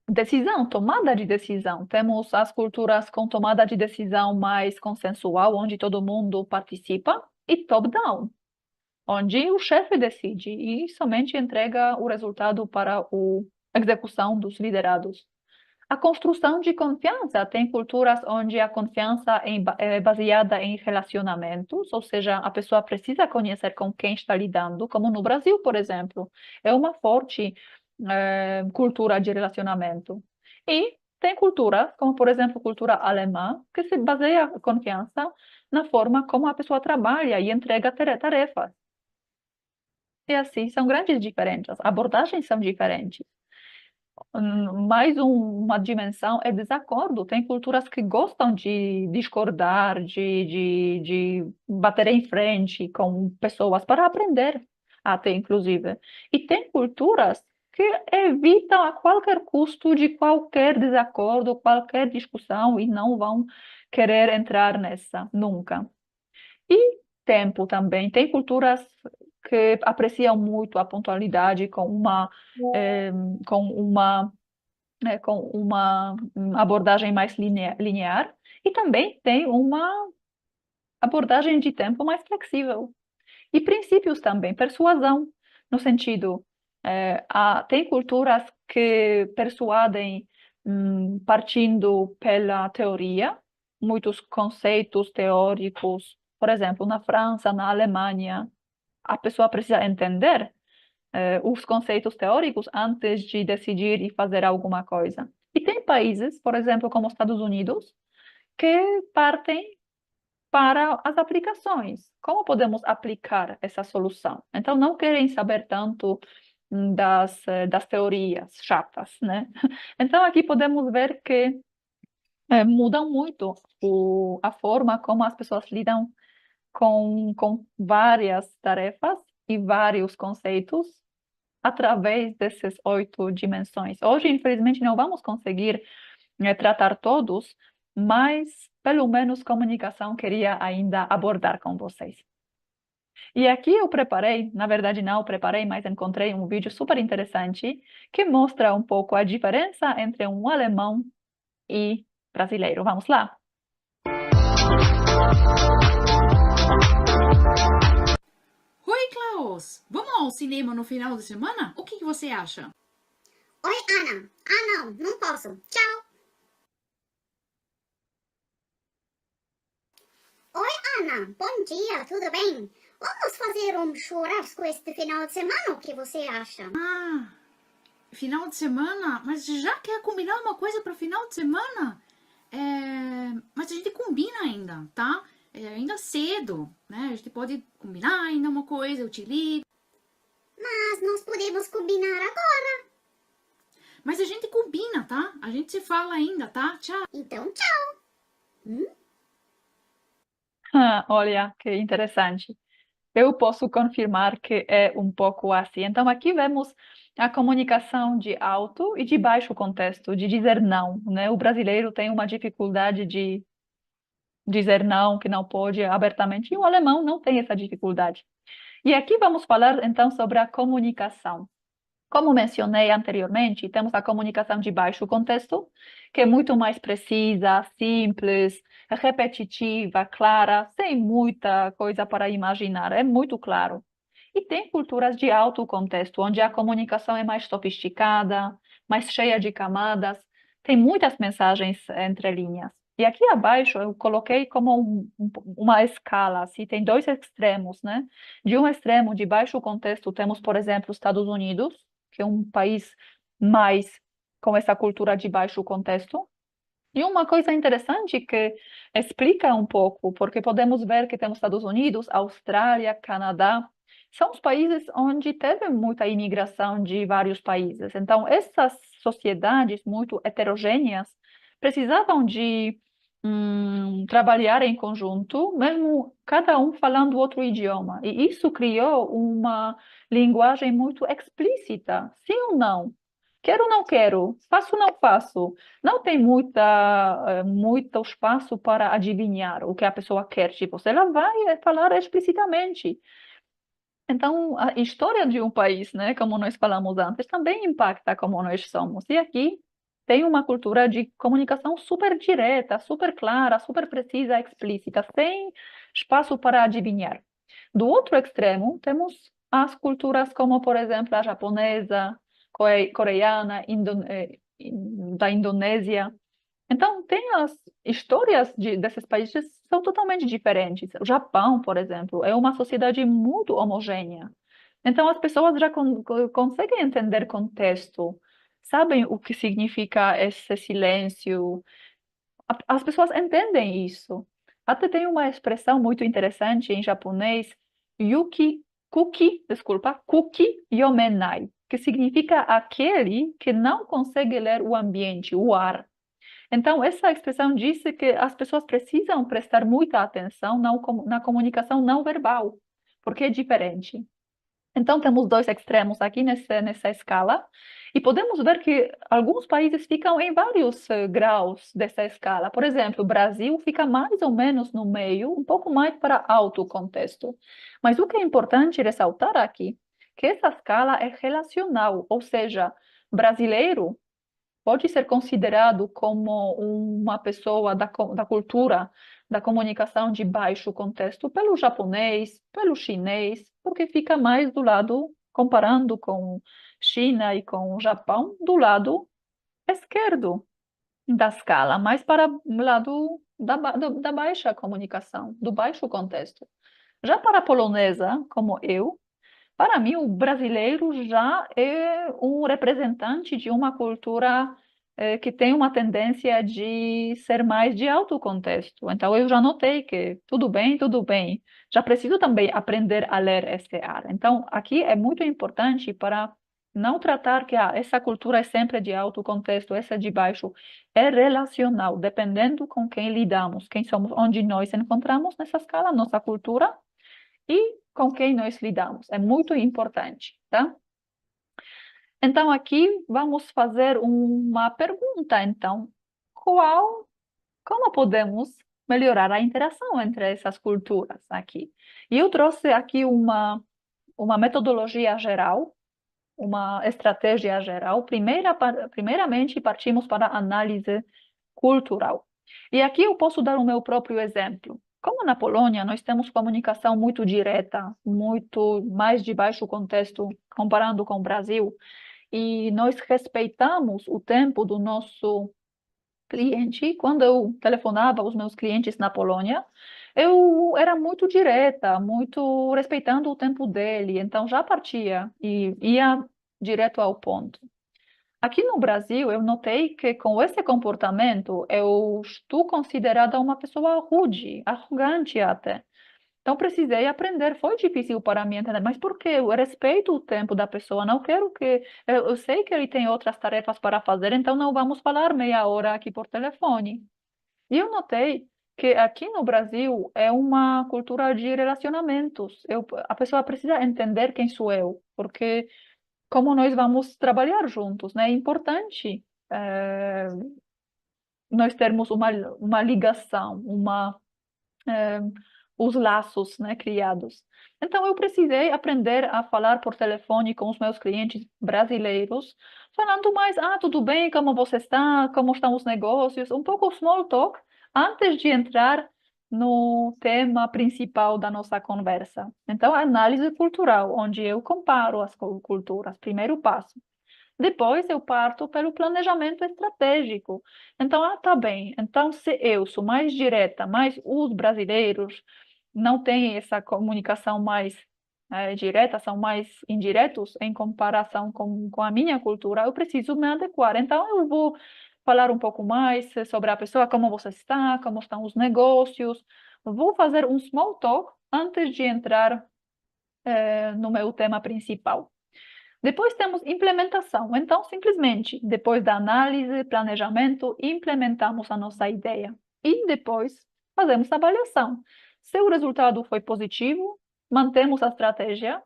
Decisão, tomada de decisão. Temos as culturas com tomada de decisão mais consensual, onde todo mundo participa, e top-down, onde o chefe decide e somente entrega o resultado para a execução dos liderados. A construção de confiança. Tem culturas onde a confiança é baseada em relacionamentos, ou seja, a pessoa precisa conhecer com quem está lidando, como no Brasil, por exemplo. É uma forte cultura de relacionamento. E tem culturas, como por exemplo, cultura alemã, que se baseia a confiança na forma como a pessoa trabalha e entrega tarefas. E assim, são grandes diferenças, abordagens são diferentes. Mais uma dimensão é desacordo. Tem culturas que gostam de discordar, de bater em frente com pessoas para aprender, até inclusive. E tem culturas que evitam a qualquer custo de qualquer desacordo, qualquer discussão, e não vão querer entrar nessa nunca. E tempo também. Tem culturas que apreciam muito a pontualidade com uma né, com uma abordagem mais linear, e também tem uma abordagem de tempo mais flexível. E princípios também, persuasão, no sentido, tem culturas que persuadem partindo pela teoria, muitos conceitos teóricos, por exemplo, na França, na Alemanha, a pessoa precisa entender os conceitos teóricos antes de decidir e fazer alguma coisa. E tem países, por exemplo, como os Estados Unidos, que partem para as aplicações. Como podemos aplicar essa solução? Então, não querem saber tanto das teorias chatas, né? Então, aqui podemos ver que mudam muito a forma como as pessoas lidam com várias tarefas e vários conceitos através dessas 8 dimensões. Hoje, infelizmente, não vamos conseguir tratar todos, mas pelo menos comunicação queria ainda abordar com vocês. E aqui eu preparei, na verdade não preparei, mas encontrei um vídeo super interessante que mostra um pouco a diferença entre um alemão e brasileiro. Vamos lá?
Oi, Klaus! Vamos ao cinema no final de semana? O que você acha?
Oi, Ana. Ah, não posso. Tchau. Oi, Ana. Bom dia, tudo bem? Vamos fazer um churrasco este final de semana, o que você acha?
Ah, final de semana? Mas já quer combinar uma coisa para final de semana? Mas a gente combina ainda, tá? É ainda cedo, né? A gente pode combinar ainda uma coisa, eu te ligo.
Mas nós podemos combinar agora.
Mas a gente combina, tá? A gente se fala ainda, tá? Tchau.
Então, tchau.
Olha, que interessante. Eu posso confirmar que é um pouco assim. Então, aqui vemos a comunicação de alto e de baixo contexto, de dizer não, né? O brasileiro tem uma dificuldade de dizer não, que não pode abertamente, e o alemão não tem essa dificuldade. E aqui vamos falar, então, sobre a comunicação. Como mencionei anteriormente, temos a comunicação de baixo contexto, que é muito mais precisa, simples, repetitiva, clara, sem muita coisa para imaginar, é muito claro. E tem culturas de alto contexto, onde a comunicação é mais sofisticada, mais cheia de camadas, tem muitas mensagens entre linhas. E aqui abaixo eu coloquei como uma escala, assim, tem dois extremos, né? De um extremo de baixo contexto temos, por exemplo, os Estados Unidos, que é um país mais com essa cultura de baixo contexto. E uma coisa interessante que explica um pouco, porque podemos ver que temos Estados Unidos, Austrália, Canadá, são os países onde teve muita imigração de vários países. Então, essas sociedades muito heterogêneas precisavam de trabalhar em conjunto, mesmo cada um falando outro idioma. E isso criou uma linguagem muito explícita, sim ou não? Quero ou não quero? Faço ou não faço? Não tem muito espaço para adivinhar o que a pessoa quer de você. Ela vai falar explicitamente. Então, a história de um país, né, como nós falamos antes, também impacta como nós somos. E aqui tem uma cultura de comunicação super direta, super clara, super precisa, explícita, sem espaço para adivinhar. Do outro extremo, temos as culturas como, por exemplo, a japonesa, coreana, da Indonésia. Então, tem as histórias desses países são totalmente diferentes. O Japão, por exemplo, é uma sociedade muito homogênea. Então, as pessoas já conseguem entender contexto, sabem o que significa esse silêncio. As pessoas entendem isso. Até tem uma expressão muito interessante em japonês, kuki yomenai, que significa aquele que não consegue ler o ambiente, o ar. Então, essa expressão diz que as pessoas precisam prestar muita atenção na comunicação não verbal, porque é diferente. Então, temos dois extremos aqui nessa escala, e podemos ver que alguns países ficam em vários graus dessa escala. Por exemplo, o Brasil fica mais ou menos no meio, um pouco mais para alto contexto. Mas o que é importante ressaltar aqui, que essa escala é relacional, ou seja, brasileiro pode ser considerado como uma pessoa da cultura, da comunicação de baixo contexto pelo japonês, pelo chinês, porque fica mais do lado, comparando com China e com o Japão, do lado esquerdo da escala, mais para o lado da baixa comunicação, do baixo contexto. Já para a polonesa, como eu, para mim, o brasileiro já é um representante de uma cultura que tem uma tendência de ser mais de alto contexto. Então, eu já notei que tudo bem, tudo bem. Já preciso também aprender a ler esse ar. Então, aqui é muito importante para não tratar que essa cultura é sempre de alto contexto, essa de baixo. É relacional, dependendo com quem lidamos, quem somos, onde nós encontramos nessa escala, nossa cultura e com quem nós lidamos. É muito importante, tá? Então, aqui vamos fazer uma pergunta, então. Como podemos melhorar a interação entre essas culturas aqui? E eu trouxe aqui uma metodologia geral, uma estratégia geral. Primeiramente, partimos para a análise cultural. E aqui eu posso dar o meu próprio exemplo. Como na Polônia nós temos comunicação muito direta, muito mais de baixo contexto comparando com o Brasil, e nós respeitamos o tempo do nosso cliente. Quando eu telefonava aos meus clientes na Polônia, eu era muito direta, muito respeitando o tempo dele, então já partia e ia direto ao ponto. Aqui no Brasil, eu notei que com esse comportamento eu estou considerada uma pessoa rude, arrogante até. Então precisei aprender, foi difícil para mim entender, mas por quê? Eu respeito o tempo da pessoa, não quero que eu sei que ele tem outras tarefas para fazer, então não vamos falar meia hora aqui por telefone. E eu notei que aqui no Brasil é uma cultura de relacionamentos. A pessoa precisa entender quem sou eu, porque como nós vamos trabalhar juntos, né? É importante nós termos uma ligação, os laços, né, criados. Então, eu precisei aprender a falar por telefone com os meus clientes brasileiros, falando mais, tudo bem, como você está, como estão os negócios, um pouco small talk, antes de entrar no tema principal da nossa conversa. Então, a análise cultural, onde eu comparo as culturas, primeiro passo. Depois eu parto pelo planejamento estratégico. Então, tá bem. Então, se eu sou mais direta, mas os brasileiros não têm essa comunicação mais direta, são mais indiretos em comparação com a minha cultura, eu preciso me adequar. Então, eu vou falar um pouco mais sobre a pessoa, como você está, como estão os negócios. Vou fazer um small talk antes de entrar no meu tema principal. Depois temos implementação. Então, simplesmente, depois da análise, planejamento, implementamos a nossa ideia. E depois fazemos a avaliação. Se o resultado foi positivo, mantemos a estratégia,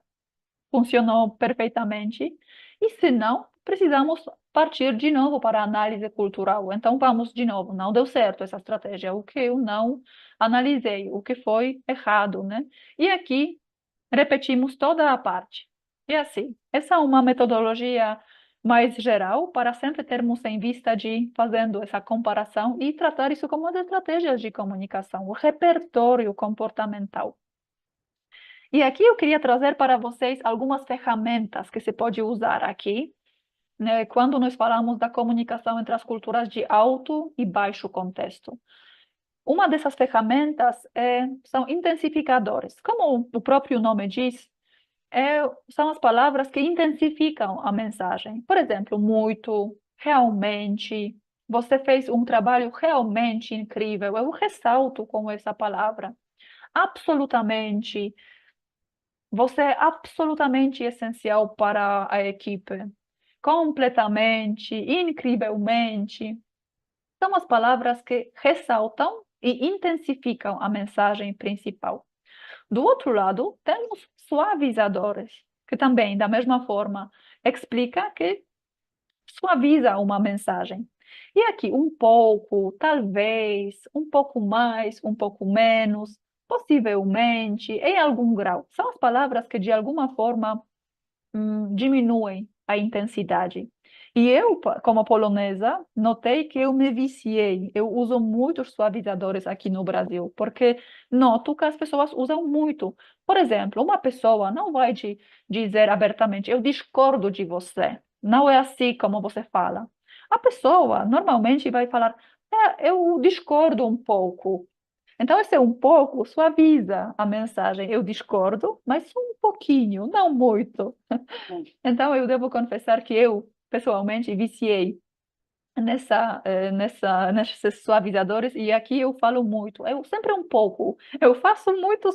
funcionou perfeitamente. E se não, precisamos partir de novo para a análise cultural. Então, vamos de novo. Não deu certo essa estratégia. O que eu não analisei, o que foi errado, né? E aqui, repetimos toda a parte. E assim, essa é uma metodologia mais geral para sempre termos em vista de fazendo essa comparação e tratar isso como as estratégias de comunicação, o repertório comportamental. E aqui eu queria trazer para vocês algumas ferramentas que se pode usar aqui, né, quando nós falamos da comunicação entre as culturas de alto e baixo contexto. Uma dessas ferramentas são intensificadores. Como o próprio nome diz, são as palavras que intensificam a mensagem. Por exemplo, muito, realmente, você fez um trabalho realmente incrível. Eu ressalto com essa palavra. Absolutamente, você é absolutamente essencial para a equipe. Completamente, incrivelmente. São as palavras que ressaltam e intensificam a mensagem principal. Do outro lado, temos suavizadores, que também, da mesma forma, explica que suaviza uma mensagem. E aqui, um pouco, talvez, um pouco mais, um pouco menos, possivelmente, em algum grau. São as palavras que, de alguma forma, diminuem a intensidade. E eu, como polonesa, notei que eu me viciei. Eu uso muitos suavizadores aqui no Brasil, porque noto que as pessoas usam muito. Por exemplo, uma pessoa não vai te dizer abertamente, eu discordo de você. Não é assim como você fala. A pessoa normalmente vai falar, eu discordo um pouco. Então, esse um pouco suaviza a mensagem. Eu discordo, mas um pouquinho, não muito. Então, eu devo confessar que eu, pessoalmente, viciei nesses suavizadores, e aqui eu falo muito, eu sempre um pouco, eu faço muito,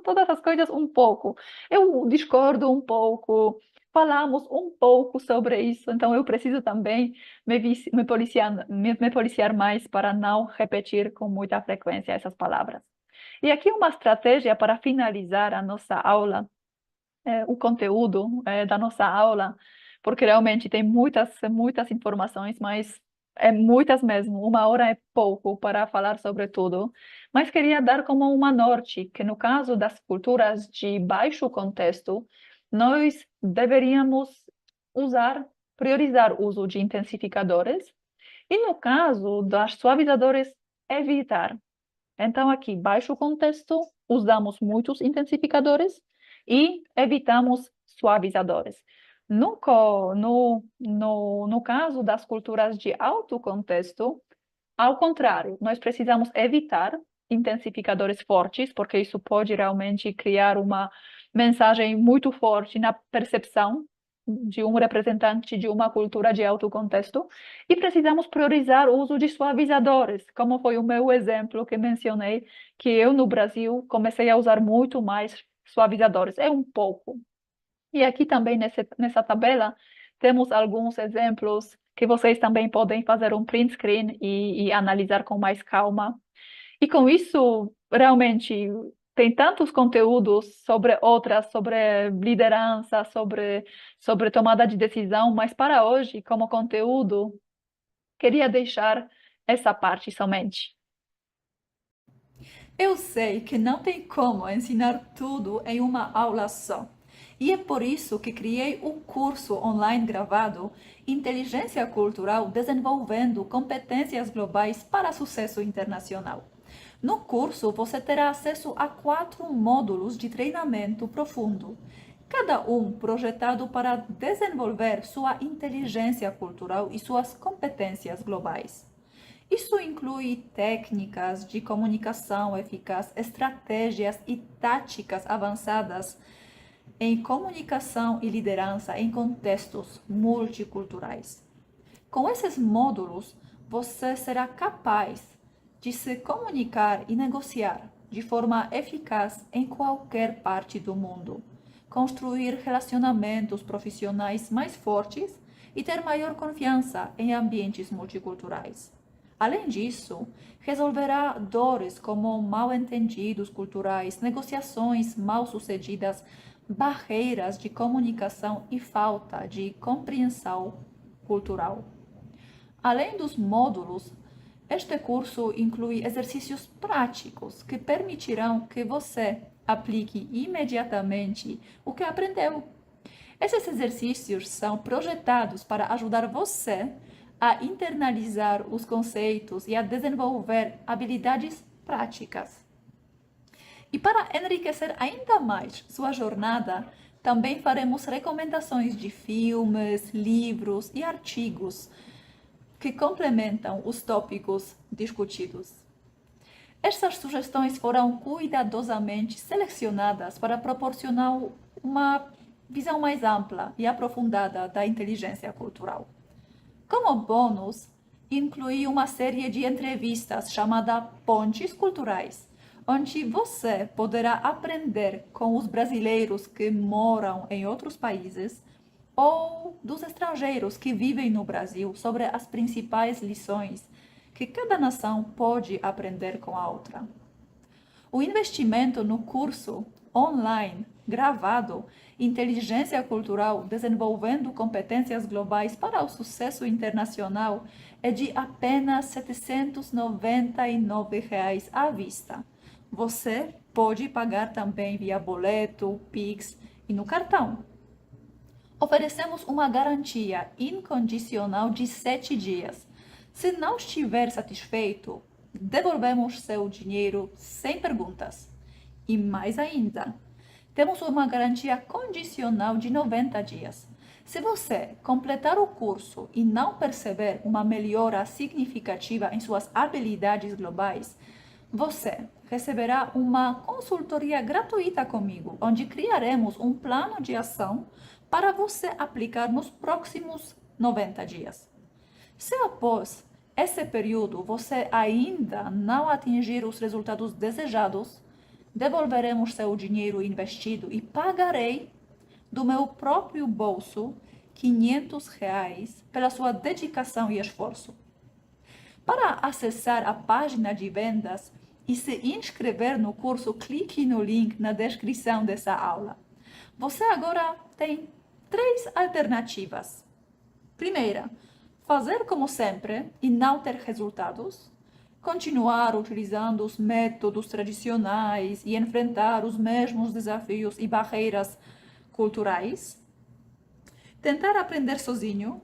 todas as coisas um pouco, eu discordo um pouco, falamos um pouco sobre isso, então eu preciso também me policiar mais para não repetir com muita frequência essas palavras. E aqui uma estratégia para finalizar a nossa aula, o conteúdo da nossa aula, porque realmente tem muitas informações, mas é muitas mesmo. Uma hora é pouco para falar sobre tudo. Mas queria dar como uma norte, que no caso das culturas de baixo contexto, nós deveríamos priorizar o uso de intensificadores, e no caso das suavizadores, evitar. Então, aqui, baixo contexto, usamos muitos intensificadores e evitamos suavizadores. No caso das culturas de alto contexto, ao contrário, nós precisamos evitar intensificadores fortes, porque isso pode realmente criar uma mensagem muito forte na percepção de um representante de uma cultura de alto contexto, e precisamos priorizar o uso de suavizadores, como foi o meu exemplo que mencionei, que eu no Brasil comecei a usar muito mais suavizadores, é um pouco. E aqui também nessa tabela temos alguns exemplos que vocês também podem fazer um print screen e analisar com mais calma. E com isso, realmente, tem tantos conteúdos sobre liderança, sobre tomada de decisão, mas para hoje, como conteúdo, queria deixar essa parte somente.
Eu sei que não tem como ensinar tudo em uma aula só. E é por isso que criei o curso online gravado Inteligência Cultural Desenvolvendo Competências Globais para Sucesso Internacional. No curso, você terá acesso a 4 módulos de treinamento profundo, cada um projetado para desenvolver sua inteligência cultural e suas competências globais. Isso inclui técnicas de comunicação eficaz, estratégias e táticas avançadas em comunicação e liderança em contextos multiculturais. Com esses módulos, você será capaz de se comunicar e negociar de forma eficaz em qualquer parte do mundo, construir relacionamentos profissionais mais fortes e ter maior confiança em ambientes multiculturais. Além disso, resolverá dores como mal-entendidos culturais, negociações mal-sucedidas, barreiras de comunicação e falta de compreensão cultural. Além dos módulos, este curso inclui exercícios práticos que permitirão que você aplique imediatamente o que aprendeu. Esses exercícios são projetados para ajudar você a internalizar os conceitos e a desenvolver habilidades práticas. E para enriquecer ainda mais sua jornada, também faremos recomendações de filmes, livros e artigos que complementam os tópicos discutidos. Estas sugestões foram cuidadosamente selecionadas para proporcionar uma visão mais ampla e aprofundada da inteligência cultural. Como bônus, incluí uma série de entrevistas chamada Pontes Culturais, onde você poderá aprender com os brasileiros que moram em outros países ou dos estrangeiros que vivem no Brasil sobre as principais lições que cada nação pode aprender com a outra. O investimento no curso online gravado Inteligência Cultural Desenvolvendo Competências Globais para o Sucesso Internacional é de apenas R$ 799 à vista. Você pode pagar também via boleto, Pix e no cartão. Oferecemos uma garantia incondicional de 7 dias. Se não estiver satisfeito, devolvemos seu dinheiro sem perguntas. E mais ainda, temos uma garantia condicional de 90 dias. Se você completar o curso e não perceber uma melhora significativa em suas habilidades globais, você receberá uma consultoria gratuita comigo, onde criaremos um plano de ação para você aplicar nos próximos 90 dias. Se após esse período você ainda não atingir os resultados desejados, devolveremos seu dinheiro investido e pagarei do meu próprio bolso R$ 500 pela sua dedicação e esforço. Para acessar a página de vendas e se inscrever no curso, clique no link na descrição dessa aula. Você agora tem 3 alternativas. Primeira, fazer como sempre e não ter resultados. Continuar utilizando os métodos tradicionais e enfrentar os mesmos desafios e barreiras culturais. Tentar aprender sozinho,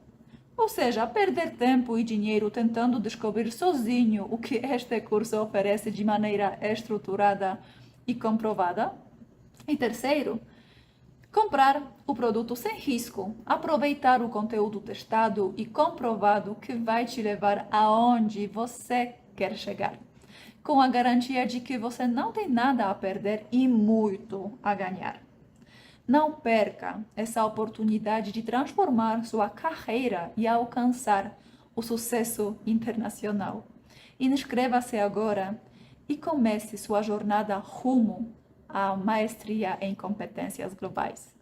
ou seja, perder tempo e dinheiro tentando descobrir sozinho o que este curso oferece de maneira estruturada e comprovada. E terceiro, comprar o produto sem risco, aproveitar o conteúdo testado e comprovado que vai te levar aonde você quer chegar, com a garantia de que você não tem nada a perder e muito a ganhar. Não perca essa oportunidade de transformar sua carreira e alcançar o sucesso internacional. Inscreva-se agora e comece sua jornada rumo à maestria em competências globais.